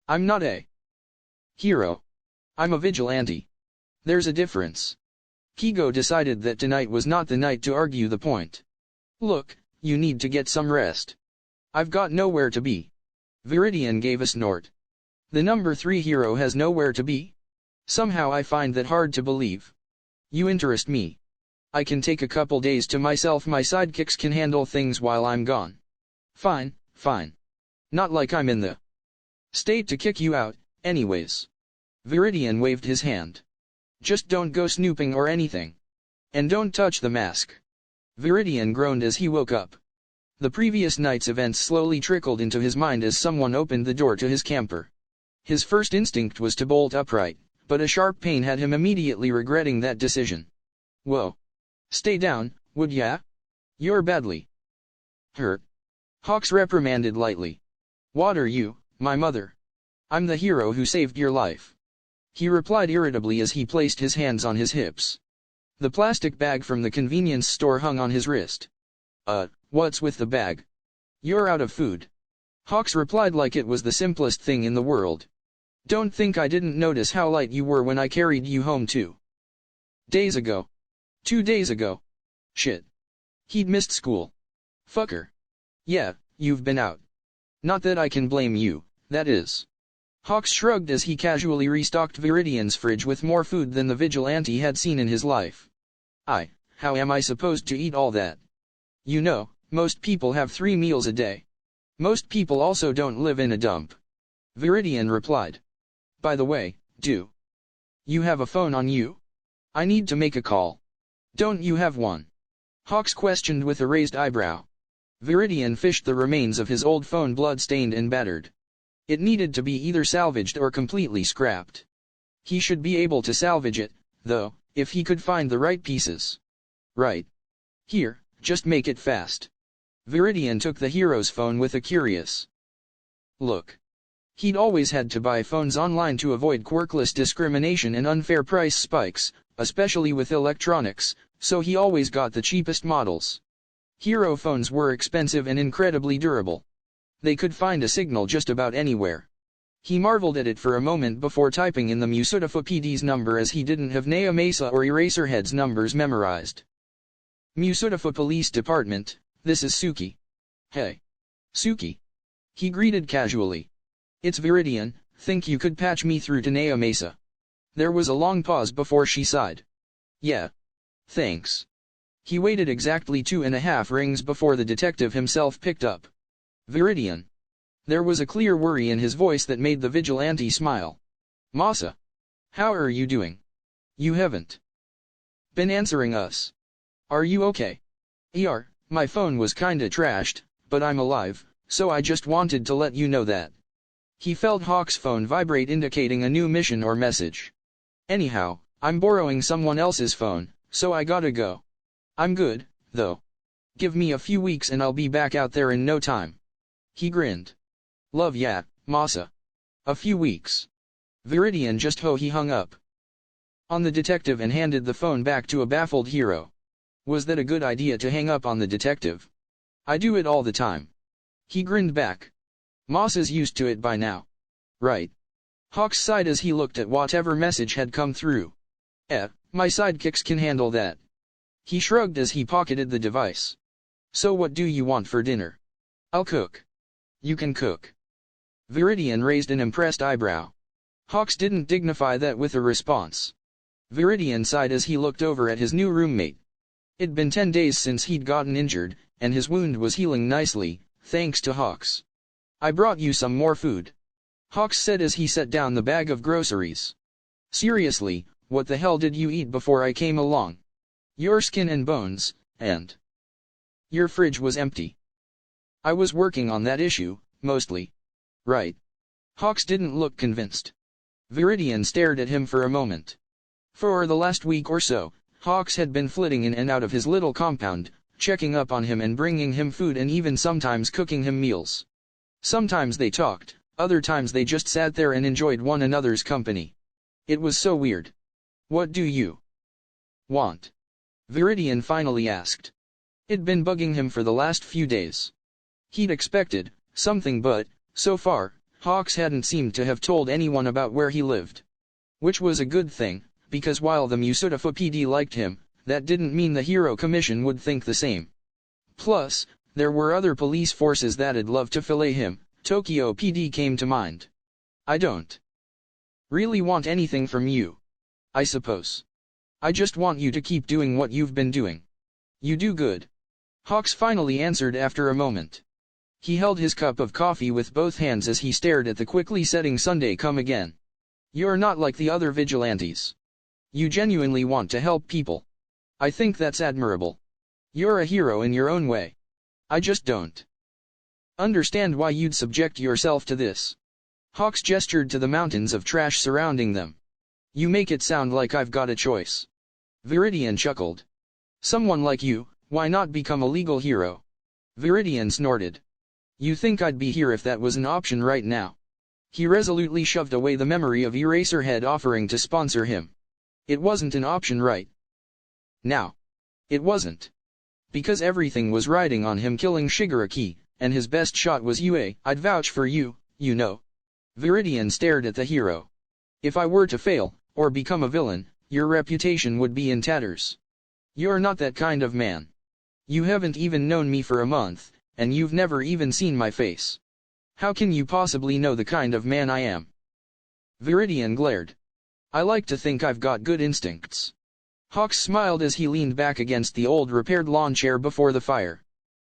A: I'm not a hero. I'm a vigilante. There's a difference. Kigo decided that tonight was not the night to argue the point. Look, you need to get some rest. I've got nowhere to be. Viridian gave a snort. The number 3 hero has nowhere to be? Somehow I find that hard to believe. You interest me. I can take a couple days to myself. My sidekicks can handle things while I'm gone. Fine, fine. Not like I'm in the state to kick you out, anyways. Viridian waved his hand. Just don't go snooping or anything. And don't touch the mask. Viridian groaned as he woke up. The previous night's events slowly trickled into his mind as someone opened the door to his camper. His first instinct was to bolt upright, but a sharp pain had him immediately regretting that decision. Whoa. Stay down, would ya? You're badly hurt. Hawks reprimanded lightly. What are you, my mother? I'm the hero who saved your life. He replied irritably as he placed his hands on his hips. The plastic bag from the convenience store hung on his wrist. What's with the bag? You're out of food. Hawks replied like it was the simplest thing in the world. Don't think I didn't notice how light you were when I carried you home 2 days ago. 2 days ago. Shit. He'd missed school. Fucker. Yeah, you've been out. Not that I can blame you, that is. Hawks shrugged as he casually restocked Viridian's fridge with more food than the vigilante had seen in his life. How am I supposed to eat all that? You know, most people have 3 meals a day. Most people also don't live in a dump. Viridian replied. By the way, do you have a phone on you? I need to make a call. Don't you have one? Hawks questioned with a raised eyebrow. Viridian fished the remains of his old phone blood-stained and battered. It needed to be either salvaged or completely scrapped. He should be able to salvage it, though, if he could find the right pieces. Right. Here, just make it fast. Viridian took the hero's phone with a curious look. He'd always had to buy phones online to avoid quirkless discrimination and unfair price spikes, especially with electronics, so he always got the cheapest models. Hero phones were expensive and incredibly durable. They could find a signal just about anywhere. He marveled at it for a moment before typing in the Musutafa PD's number as he didn't have Nea Mesa or Eraserhead's numbers memorized. Musutafa Police Department, this is Suki. Hey. Suki. He greeted casually. It's Viridian, think you could patch me through to Nea Mesa? There was a long pause before she sighed. Yeah. Thanks. He waited exactly 2.5 rings before the detective himself picked up. Viridian. There was a clear worry in his voice that made the vigilante smile. Masa. How are you doing? You haven't been answering us. Are you okay? My phone was kinda trashed, but I'm alive, so I just wanted to let you know that. He felt Hawk's phone vibrate indicating a new mission or message. Anyhow, I'm borrowing someone else's phone, so I gotta go. I'm good, though. Give me a few weeks and I'll be back out there in no time. He grinned. Love ya, Masa. A few weeks. Viridian just he hung up on the detective and handed the phone back to a baffled hero. Was that a good idea to hang up on the detective? I do it all the time. He grinned back. Masa's used to it by now. Right. Hawks sighed as he looked at whatever message had come through. My sidekicks can handle that. He shrugged as he pocketed the device. So what do you want for dinner? I'll cook. You can cook. Viridian raised an impressed eyebrow. Hawks didn't dignify that with a response. Viridian sighed as he looked over at his new roommate. It'd been 10 days since he'd gotten injured, and his wound was healing nicely, thanks to Hawks. I brought you some more food. Hawks said as he set down the bag of groceries. Seriously, what the hell did you eat before I came along? Your skin and bones, and your fridge was empty. I was working on that issue, mostly. Right. Hawks didn't look convinced. Viridian stared at him for a moment. For the last week or so, Hawks had been flitting in and out of his little compound, checking up on him and bringing him food and even sometimes cooking him meals. Sometimes they talked, other times they just sat there and enjoyed one another's company. It was so weird. What do you want? Viridian finally asked. It'd been bugging him for the last few days. He'd expected something, but, so far, Hawks hadn't seemed to have told anyone about where he lived. Which was a good thing, because while the Musutafa PD liked him, that didn't mean the Hero Commission would think the same. Plus, there were other police forces that'd love to fillet him. Tokyo PD came to mind. I don't really want anything from you, I suppose. I just want you to keep doing what you've been doing. You do good. Hawks finally answered after a moment. He held his cup of coffee with both hands as he stared at the quickly setting Sunday come again. You're not like the other vigilantes. You genuinely want to help people. I think that's admirable. You're a hero in your own way. I just don't understand why you'd subject yourself to this. Hawks gestured to the mountains of trash surrounding them. You make it sound like I've got a choice. Viridian chuckled. Someone like you, why not become a legal hero? Viridian snorted. You think I'd be here if that was an option right now? He resolutely shoved away the memory of Eraserhead offering to sponsor him. It wasn't an option right now. It wasn't. Because everything was riding on him killing Shigaraki, and his best shot was UA. I'd vouch for you, you know. Viridian stared at the hero. If I were to fail, or become a villain, your reputation would be in tatters. You're not that kind of man. You haven't even known me for a month, and you've never even seen my face. How can you possibly know the kind of man I am? Viridian glared. I like to think I've got good instincts. Hawks smiled as he leaned back against the old repaired lawn chair before the fire.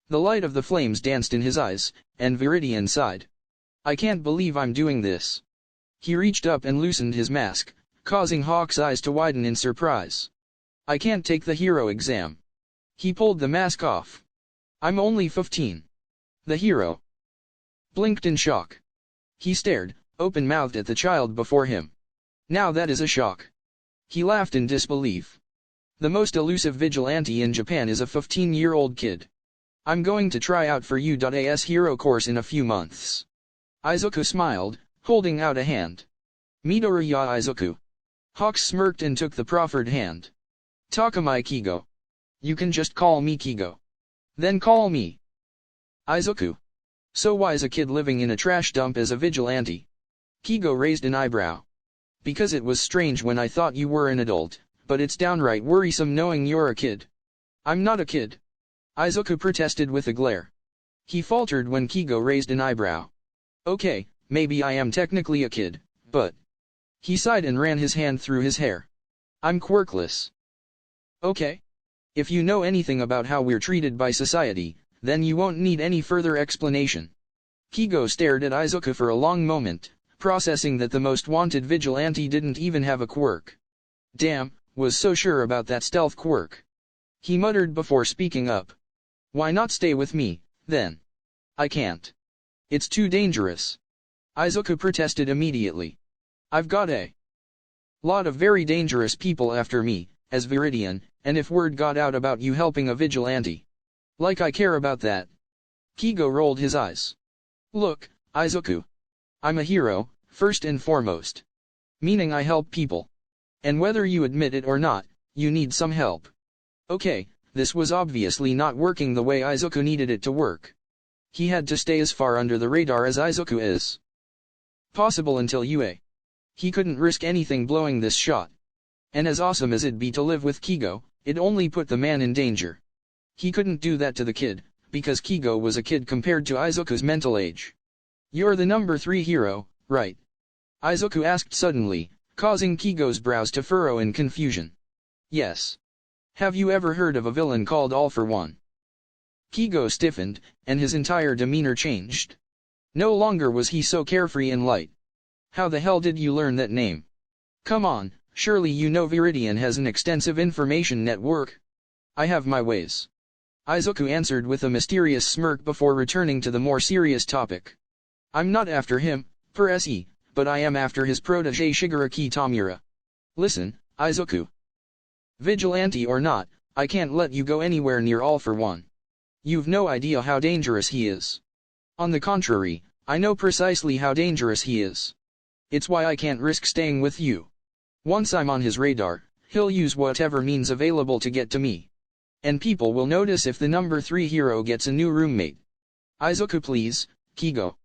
A: The light of the flames danced in his eyes, and Viridian sighed. I can't believe I'm doing this. He reached up and loosened his mask, causing Hawks' eyes to widen in surprise. I can't take the hero exam. He pulled the mask off. I'm only 15. The hero blinked in shock. He stared, open-mouthed at the child before him. Now that is a shock. He laughed in disbelief. The most elusive vigilante in Japan is a 15-year-old kid. I'm going to try out for U.A.'s hero course in a few months. Izuku smiled, holding out a hand. Midori ya Izuku. Hawks smirked and took the proffered hand. Takamai Kigo. You can just call me Kigo. Then call me Izuku. So why's a kid living in a trash dump as a vigilante? Kigo raised an eyebrow. Because it was strange when I thought you were an adult, but it's downright worrisome knowing you're a kid. I'm not a kid. Izuku protested with a glare. He faltered when Kigo raised an eyebrow. Okay, maybe I am technically a kid, but... He sighed and ran his hand through his hair. I'm quirkless. Okay. If you know anything about how we're treated by society, then you won't need any further explanation. Kigo stared at Izuku for a long moment, processing that the most wanted vigilante didn't even have a quirk. Damn, was so sure about that stealth quirk. He muttered before speaking up. Why not stay with me, then? I can't. It's too dangerous. Izuku protested immediately. I've got a lot of very dangerous people after me, as Viridian, and if word got out about you helping a vigilante. Like I care about that. Kigo rolled his eyes. Look, Izuku. I'm a hero, first and foremost. Meaning I help people. And whether you admit it or not, you need some help. Okay, this was obviously not working the way Izuku needed it to work. He had to stay as far under the radar as Izuku is possible until UA. He couldn't risk anything blowing this shot. And as awesome as it'd be to live with Kigo, it only put the man in danger. He couldn't do that to the kid, because Kigo was a kid compared to Izuku's mental age. You're the number 3 hero, right? Izuku asked suddenly, causing Kigo's brows to furrow in confusion. Yes. Have you ever heard of a villain called All for One? Kigo stiffened, and his entire demeanor changed. No longer was he so carefree and light. How the hell did you learn that name? Come on, surely you know Viridian has an extensive information network. I have my ways. Izuku answered with a mysterious smirk before returning to the more serious topic. I'm not after him, per se, but I am after his protege Shigaraki Tamura. Listen, Izuku. Vigilante or not, I can't let you go anywhere near All for One. You've no idea how dangerous he is. On the contrary, I know precisely how dangerous he is. It's why I can't risk staying with you. Once I'm on his radar, he'll use whatever means available to get to me. And people will notice if the number 3 hero gets a new roommate. Izuku, please, Kigo.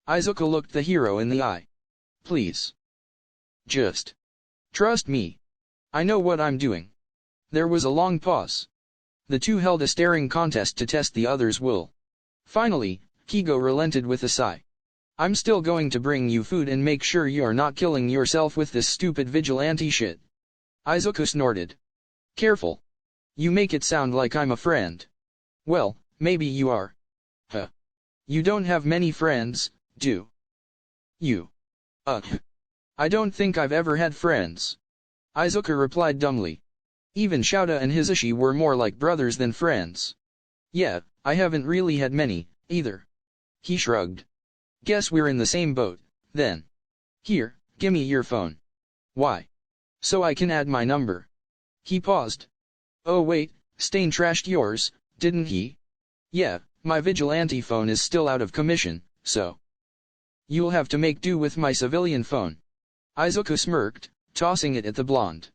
A: Izuku looked the hero in the eye. Please. Just. Trust me. I know what I'm doing. There was a long pause. The two held a staring contest to test the other's will. Finally, Kigo relented with a sigh. I'm still going to bring you food and make sure you're not killing yourself with this stupid vigilante shit. Izuku snorted. Careful. You make it sound like I'm a friend. Well, maybe you are. Huh. You don't have many friends, do you? I don't think I've ever had friends. Izuku replied dumbly. Even Shouta and Hisashi were more like brothers than friends. Yeah, I haven't really had many, either. He shrugged. Guess we're in the same boat, then. Here, gimme your phone. Why? So I can add my number. He paused. Oh wait, Stain trashed yours, didn't he? Yeah, my vigilante phone is still out of commission, so. You'll have to make do with my civilian phone. Izuku smirked, tossing it at the blonde.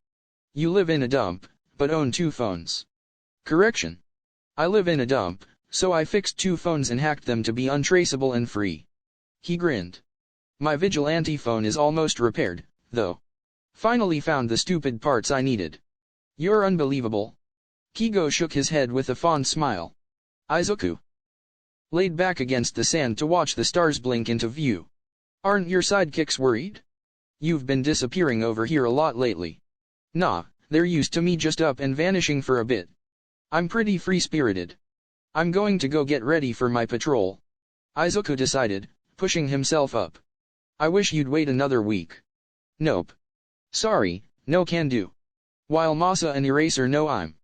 A: You live in a dump, but own two phones. Correction. I live in a dump, so I fixed two phones and hacked them to be untraceable and free. He grinned. My vigilante phone is almost repaired, though. Finally found the stupid parts I needed. You're unbelievable. Kigo shook his head with a fond smile. Izuku laid back against the sand to watch the stars blink into view. Aren't your sidekicks worried? You've been disappearing over here a lot lately. Nah, they're used to me just up and vanishing for a bit. I'm pretty free-spirited. I'm going to go get ready for my patrol. Izuku decided, pushing himself up. I wish you'd wait another week. Nope. Sorry, no can do. While Masa and Eraser know I'm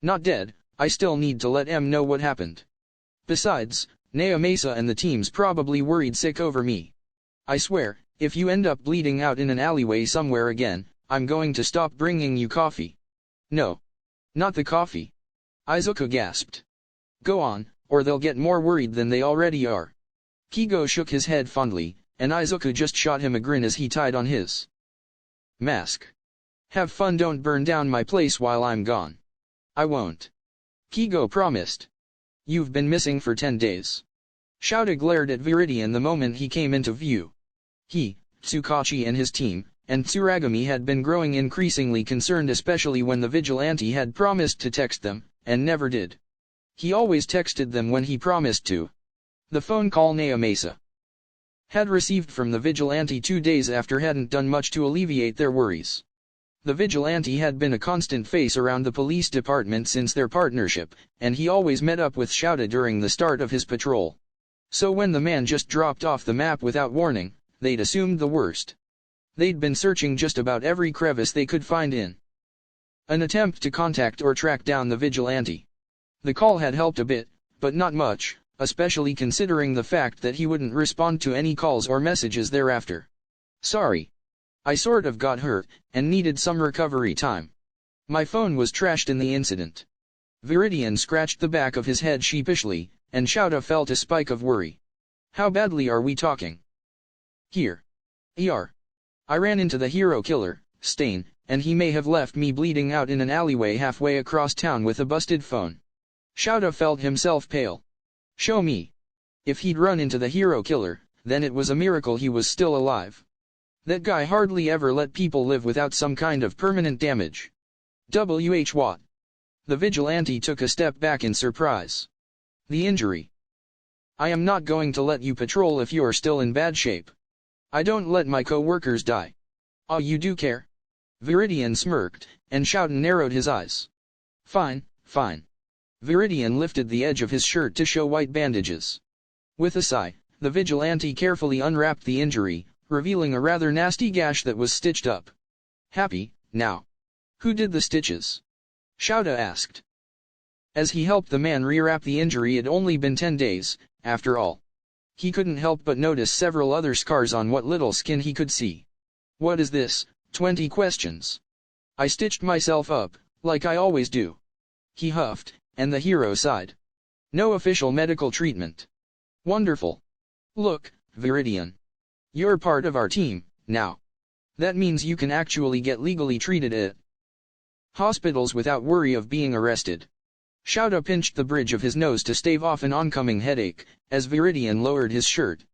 A: not dead, I still need to let M know what happened. Besides, Naomasa and the team's probably worried sick over me. I swear, if you end up bleeding out in an alleyway somewhere again, I'm going to stop bringing you coffee. No. Not the coffee. Izuku gasped. Go on, or they'll get more worried than they already are. Kigo shook his head fondly, and Izuku just shot him a grin as he tied on his mask. Have fun, don't burn down my place while I'm gone. I won't. Kigo promised. You've been missing for 10 days. Shouta glared at Viridian the moment he came into view. He, Tsukachi and his team, and Tsuragami had been growing increasingly concerned, especially when the vigilante had promised to text them, and never did. He always texted them when he promised to. The phone call Naomasa had received from the vigilante 2 days after hadn't done much to alleviate their worries. The vigilante had been a constant face around the police department since their partnership, and he always met up with Shouta during the start of his patrol. So when the man just dropped off the map without warning, they'd assumed the worst. They'd been searching just about every crevice they could find in an attempt to contact or track down the vigilante. The call had helped a bit, but not much, especially considering the fact that he wouldn't respond to any calls or messages thereafter. Sorry. I sort of got hurt, and needed some recovery time. My phone was trashed in the incident. Viridian scratched the back of his head sheepishly, and Shouta felt a spike of worry. How badly are we talking? Here. I ran into the hero killer, Stain, and he may have left me bleeding out in an alleyway halfway across town with a busted phone. Shouta felt himself pale. Show me. If he'd run into the hero killer, then it was a miracle he was still alive. That guy hardly ever let people live without some kind of permanent damage. What? The vigilante took a step back in surprise. The injury. I am not going to let you patrol if you're still in bad shape. I don't let my co-workers die. Oh, you do care? Viridian smirked, and Shouta narrowed his eyes. Fine, fine. Viridian lifted the edge of his shirt to show white bandages. With a sigh, the vigilante carefully unwrapped the injury, revealing a rather nasty gash that was stitched up. Happy, now. Who did the stitches? Shouta asked. As he helped the man rewrap the injury, it'd only been 10 days, after all. He couldn't help but notice several other scars on what little skin he could see. What is this? 20 questions. I stitched myself up, like I always do. He huffed, and the hero sighed. No official medical treatment. Wonderful. Look, Viridian. You're part of our team, now. That means you can actually get legally treated at hospitals without worry of being arrested. Shouta pinched the bridge of his nose to stave off an oncoming headache, as Viridian lowered his shirt.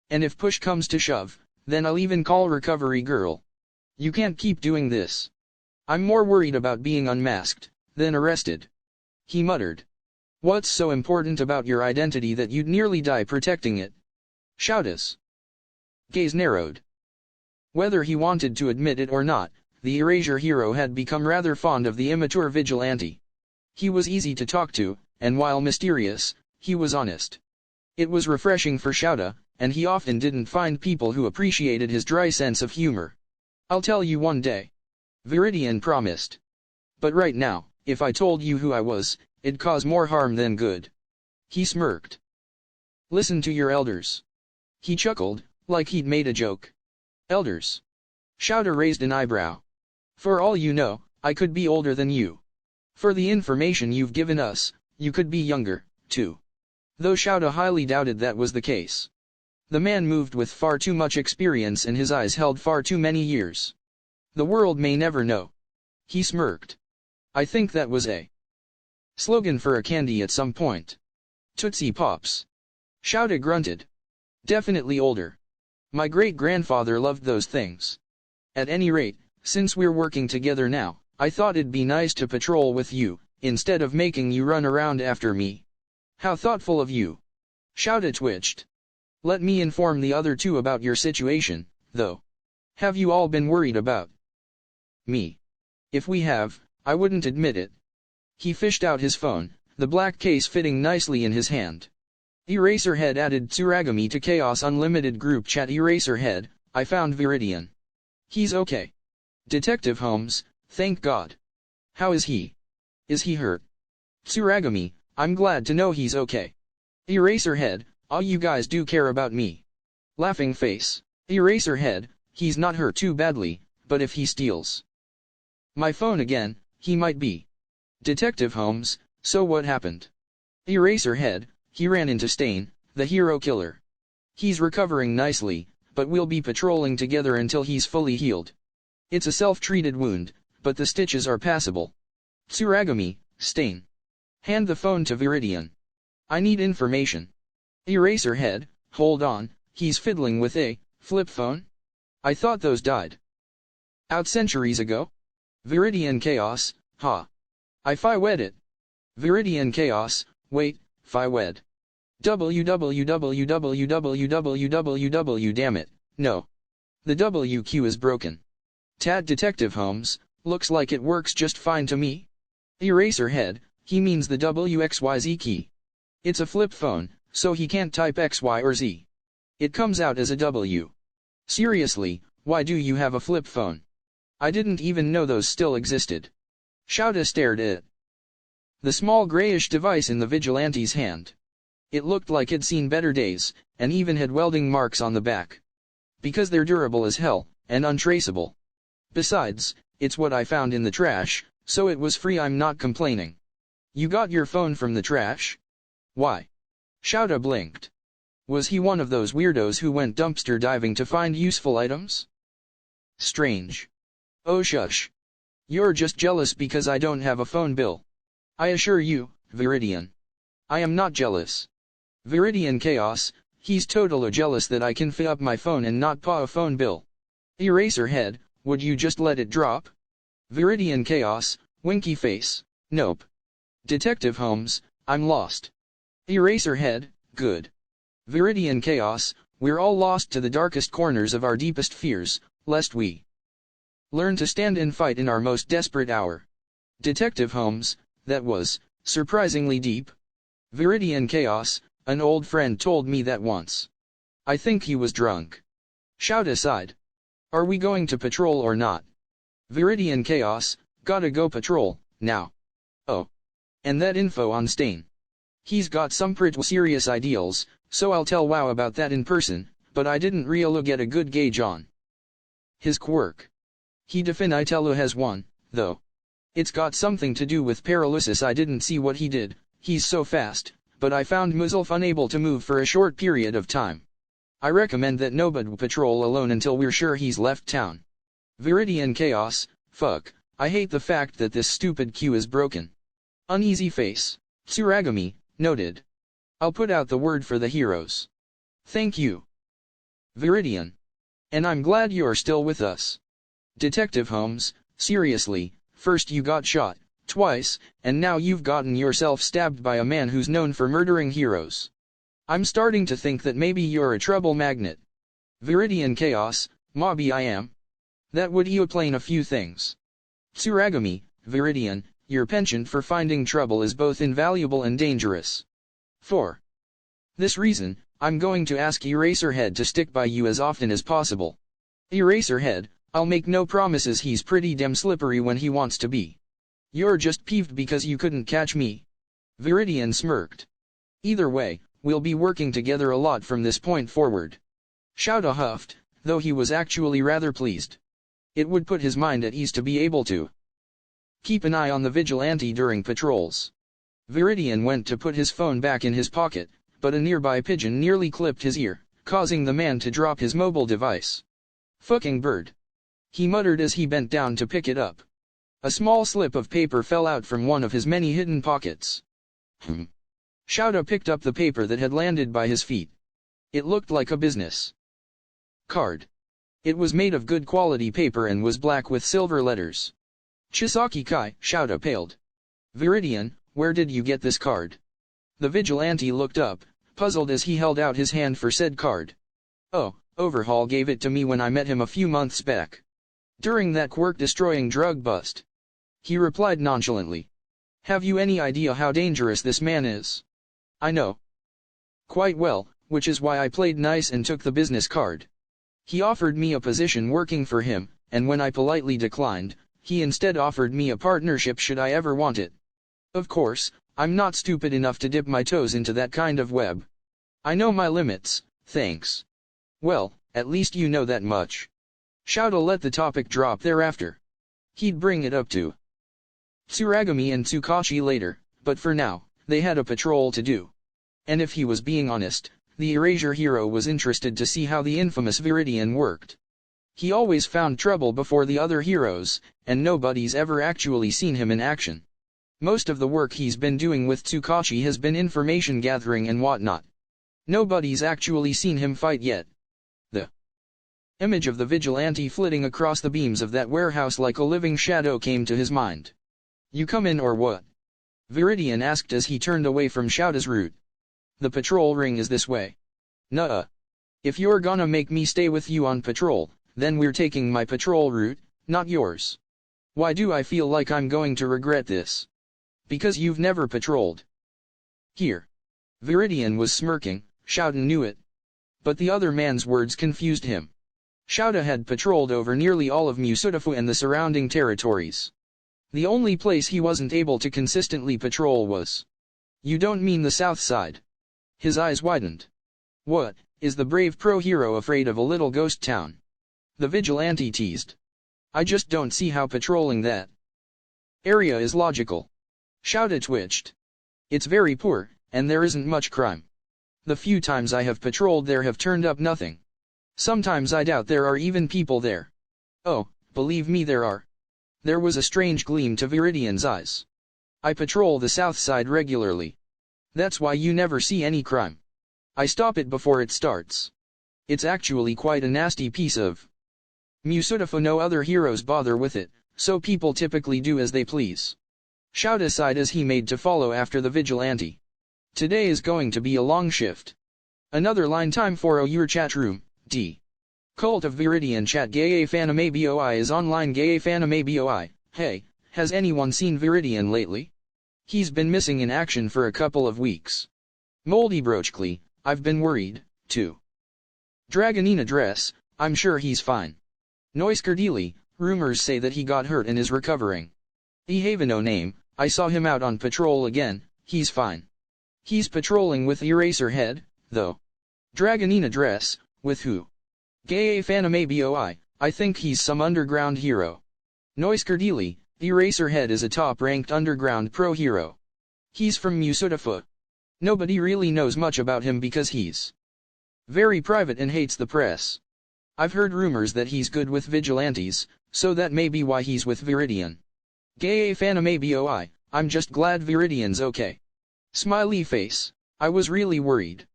A: And if push comes to shove, then I'll even call recovery girl. You can't keep doing this. I'm more worried about being unmasked than arrested. He muttered. What's so important about your identity that you'd nearly die protecting it? Shouta's gaze narrowed. Whether he wanted to admit it or not, the Erasure hero had become rather fond of the immature vigilante. He was easy to talk to, and while mysterious, he was honest. It was refreshing for Shouta, and he often didn't find people who appreciated his dry sense of humor. I'll tell you one day, Viridian promised. But right now, if I told you who I was, it'd cause more harm than good. He smirked. Listen to your elders. He chuckled, like he'd made a joke. Elders? Shouta raised an eyebrow. For all you know, I could be older than you. For the information you've given us, you could be younger, too. Though Shouta highly doubted that was the case. The man moved with far too much experience and his eyes held far too many years. The world may never know. He smirked. I think that was a slogan for a candy at some point. Tootsie Pops. Shouta grunted. Definitely older. My great-grandfather loved those things. At any rate, since we're working together now, I thought it'd be nice to patrol with you, instead of making you run around after me. How thoughtful of you. Shouta twitched. Let me inform the other two about your situation, though. Have you all been worried about me? If we have, I wouldn't admit it. He fished out his phone, the black case fitting nicely in his hand. Eraserhead added Tsuragami to Chaos Unlimited group chat. Eraserhead, I found Viridian. He's okay. Detective Holmes, thank God. How is he? Is he hurt? Tsuragami, I'm glad to know he's okay. Eraserhead, all you guys do care about me. Laughing face. Eraserhead, he's not hurt too badly, but if he steals my phone again, he might be. Detective Holmes, so what happened? Eraserhead, he ran into Stain, the hero killer. He's recovering nicely, but we'll be patrolling together until he's fully healed. It's a self-treated wound, but the stitches are passable. Tsuragami, Stain. Hand the phone to Viridian. I need information. Eraserhead, hold on, he's fiddling with a flip phone? I thought those died out centuries ago? Viridian Chaos, ha. I fi-wed it. Viridian Chaos, wait, fi-wed. www damn it, no. The WQ is broken. Tad Detective Holmes, looks like it works just fine to me. Eraserhead, he means the WXYZ key. It's a flip phone, so he can't type X, Y or Z. It comes out as a W. Seriously, why do you have a flip phone? I didn't even know those still existed. Shouta stared at the small grayish device in the vigilante's hand. It looked like it'd seen better days, and even had welding marks on the back. Because they're durable as hell, and untraceable. Besides, it's what I found in the trash, so it was free. I'm not complaining. You got your phone from the trash? Why? Shouta blinked. Was he one of those weirdos who went dumpster diving to find useful items? Strange. Oh shush. You're just jealous because I don't have a phone bill. I assure you, Viridian. I am not jealous. Viridian Chaos, he's totally jealous that I can fill up my phone and not paw a phone bill. Eraserhead, would you just let it drop? Viridian Chaos, winky face, nope. Detective Holmes, I'm lost. Eraserhead, good. Viridian Chaos, we're all lost to the darkest corners of our deepest fears, lest we learn to stand and fight in our most desperate hour. Detective Holmes, that was surprisingly deep. Viridian Chaos, an old friend told me that once. I think he was drunk. Shouta sighed. Are we going to patrol or not? Viridian Chaos, gotta go patrol, now. Oh. And that info on Stain. He's got some pretty serious ideals, so I'll tell WoW about that in person, but I didn't really get a good gauge on his quirk. He definitely has one, though. It's got something to do with paralysis. I didn't see what he did, he's so fast, but I found Muzzlef unable to move for a short period of time. I recommend that nobody patrol alone until we're sure he's left town. Viridian Chaos, fuck, I hate the fact that this stupid queue is broken. Uneasy face. Tsuragami, noted. I'll put out the word for the heroes. Thank you. Viridian. And I'm glad you're still with us. Detective Holmes, seriously, first you got shot, twice, and now you've gotten yourself stabbed by a man who's known for murdering heroes. I'm starting to think that maybe you're a trouble magnet. Viridian chaos, maybe I am. That would explain a few things. Tsuragami, Viridian, your penchant for finding trouble is both invaluable and dangerous. For this reason, I'm going to ask Eraserhead to stick by you as often as possible. Eraserhead, I'll make no promises, he's pretty damn slippery when he wants to be. You're just peeved because you couldn't catch me. Viridian smirked. Either way, we'll be working together a lot from this point forward. Shouta huffed, though he was actually rather pleased. It would put his mind at ease to be able to keep an eye on the vigilante during patrols. Viridian went to put his phone back in his pocket, but a nearby pigeon nearly clipped his ear, causing the man to drop his mobile device. Fucking bird. He muttered as he bent down to pick it up. A small slip of paper fell out from one of his many hidden pockets. Shouta picked up the paper that had landed by his feet. It looked like a business card. It was made of good quality paper and was black with silver letters. Chisaki Kai, Shouta paled. Viridian, where did you get this card? The vigilante looked up, puzzled as he held out his hand for said card. Oh, Overhaul gave it to me when I met him a few months back. During that quirk-destroying drug bust. He replied nonchalantly. Have you any idea how dangerous this man is? I know. Quite well, which is why I played nice and took the business card. He offered me a position working for him, and when I politely declined, he instead offered me a partnership should I ever want it. Of course, I'm not stupid enough to dip my toes into that kind of web. I know my limits, thanks. Well, at least you know that much. Shouta let the topic drop thereafter. He'd bring it up to Tsuragami and Tsukashi later, but for now, they had a patrol to do. And if he was being honest, the Erasure hero was interested to see how the infamous Viridian worked. He always found trouble before the other heroes, and nobody's ever actually seen him in action. Most of the work he's been doing with Tsukashi has been information gathering and whatnot. Nobody's actually seen him fight yet. The image of the vigilante flitting across the beams of that warehouse like a living shadow came to his mind. You come in or what? Viridian asked as he turned away from Shouta's route. The patrol ring is this way. Nuh-uh. If you're gonna make me stay with you on patrol, then we're taking my patrol route, not yours. Why do I feel like I'm going to regret this? Because you've never patrolled here. Viridian was smirking, Shouta knew it. But the other man's words confused him. Shouta had patrolled over nearly all of Musutafu and the surrounding territories. The only place he wasn't able to consistently patrol was. You don't mean the south side? His eyes widened. What, is the brave pro-hero afraid of a little ghost town? The vigilante teased. I just don't see how patrolling that area is logical. Shouta twitched. It's very poor, and there isn't much crime. The few times I have patrolled there have turned up nothing. Sometimes I doubt there are even people there. Oh, believe me there are. There was a strange gleam to Viridian's eyes. I patrol the south side regularly. That's why you never see any crime. I stop it before it starts. It's actually quite a nasty piece of Musutafu. No other heroes bother with it, so people typically do as they please. Shouta sighed as he made to follow after the vigilante. Today is going to be a long shift. Another line time for your chat room, D. Cult of Viridian chat. Gaye Fanime Boi is online. Gaye Fanime Boi. Hey, has anyone seen Viridian lately? He's been missing in action for a couple of weeks. Moldy Brochkli, I've been worried, too. Dragonina Dress, I'm sure he's fine. Noiskerdili, rumors say that he got hurt and is recovering. Ehaveno name, I saw him out on patrol again, he's fine. He's patrolling with Eraserhead, though. Dragonina Dress, with who? Gaye Fanime Boi, I think he's some underground hero. Noiskerdili, Eraserhead is a top-ranked underground pro-hero. He's from Musutafu. Nobody really knows much about him because he's very private and hates the press. I've heard rumors that he's good with vigilantes, so that may be why he's with Viridian. Gaye Fanime Boi, I'm just glad Viridian's okay. Smiley face. I was really worried.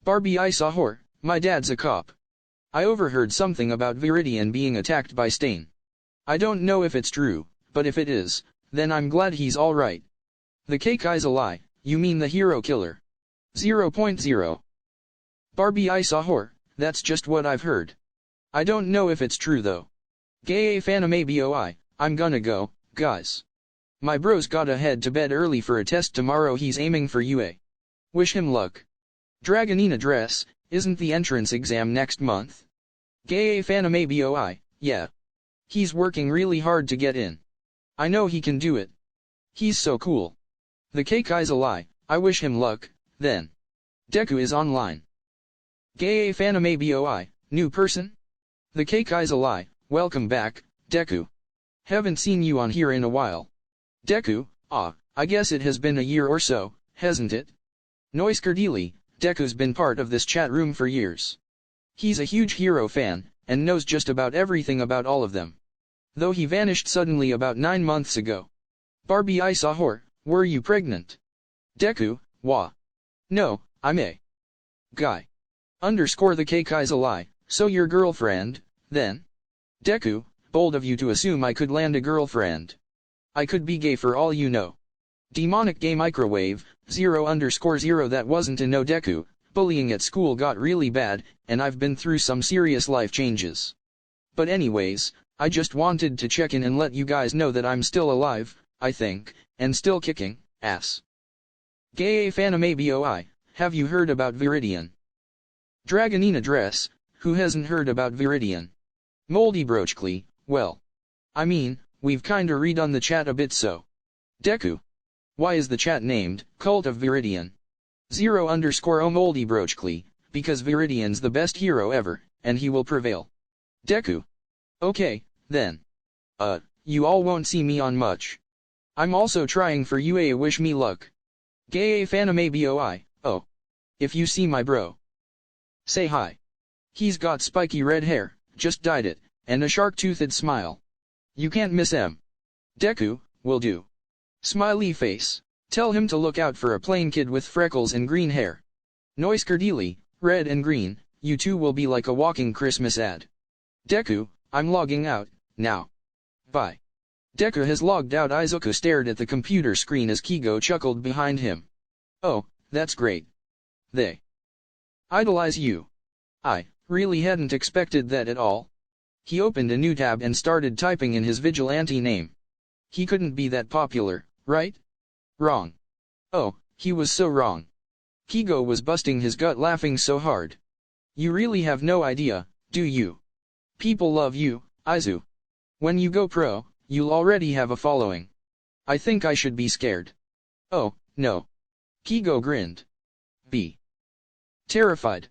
A: Barbie, I saw her. My dad's a cop. I overheard something about Viridian being attacked by Stain. I don't know if it's true, but if it is, then I'm glad he's alright. The Keikai's a lie. You mean the hero killer? 0.0. Barbie, I saw her. That's just what I've heard. I don't know if it's true though. Gay fanime boi, I'm gonna go, guys. My bro's gotta head to bed early for a test tomorrow. He's aiming for UA. Wish him luck. Dragonina dress, isn't the entrance exam next month? Gay fanime boi, yeah. He's working really hard to get in. I know he can do it. He's so cool. The Keikai's a lie. I wish him luck, then. Deku is online. Gay fanime boi, new person? The Keikai's a lie. Welcome back, Deku. Haven't seen you on here in a while. Deku, I guess it has been a year or so, hasn't it? Noiskerdili, Deku's been part of this chat room for years. He's a huge hero fan, and knows just about everything about all of them. Though he vanished suddenly about 9 months ago. Barbie, I saw her. Were you pregnant? Deku, wah. No, I'm a guy. Underscore the Keikai's a lie, so your girlfriend, then? Deku, bold of you to assume I could land a girlfriend. I could be gay for all you know. Demonic gay microwave, 0_0 that wasn't a no. Deku, bullying at school got really bad, and I've been through some serious life changes. But anyways, I just wanted to check in and let you guys know that I'm still alive, I think, and still kicking ass. Gay fanime boi, have you heard about Viridian? Dragonina dress, who hasn't heard about Viridian? Moldy brochkli, well. I mean, we've kinda redone the chat a bit so. Deku. Why is the chat named, Cult of Viridian? 0_0 moldy brochkli, because Viridian's the best hero ever, and he will prevail. Deku. Okay, then. You all won't see me on much. I'm also trying for UA. Wish me luck. Gay fanime boi, oh. If you see my bro, say hi. He's got spiky red hair, just dyed it, and a shark-toothed smile. You can't miss him. Deku, will do. Smiley face. Tell him to look out for a plain kid with freckles and green hair. Noiskerdili, red and green, you two will be like a walking Christmas ad. Deku, I'm logging out, now. Bye. Deku has logged out. Izuku stared at the computer screen as Kigo chuckled behind him. Oh, that's great. They idolize you. I really hadn't expected that at all. He opened a new tab and started typing in his vigilante name. He couldn't be that popular, right? Wrong. Oh, he was so wrong. Kigo was busting his gut laughing so hard. You really have no idea, do you? People love you, Izu. When you go pro, you'll already have a following. I think I should be scared. Oh, no. Kigo grinned. Be terrified.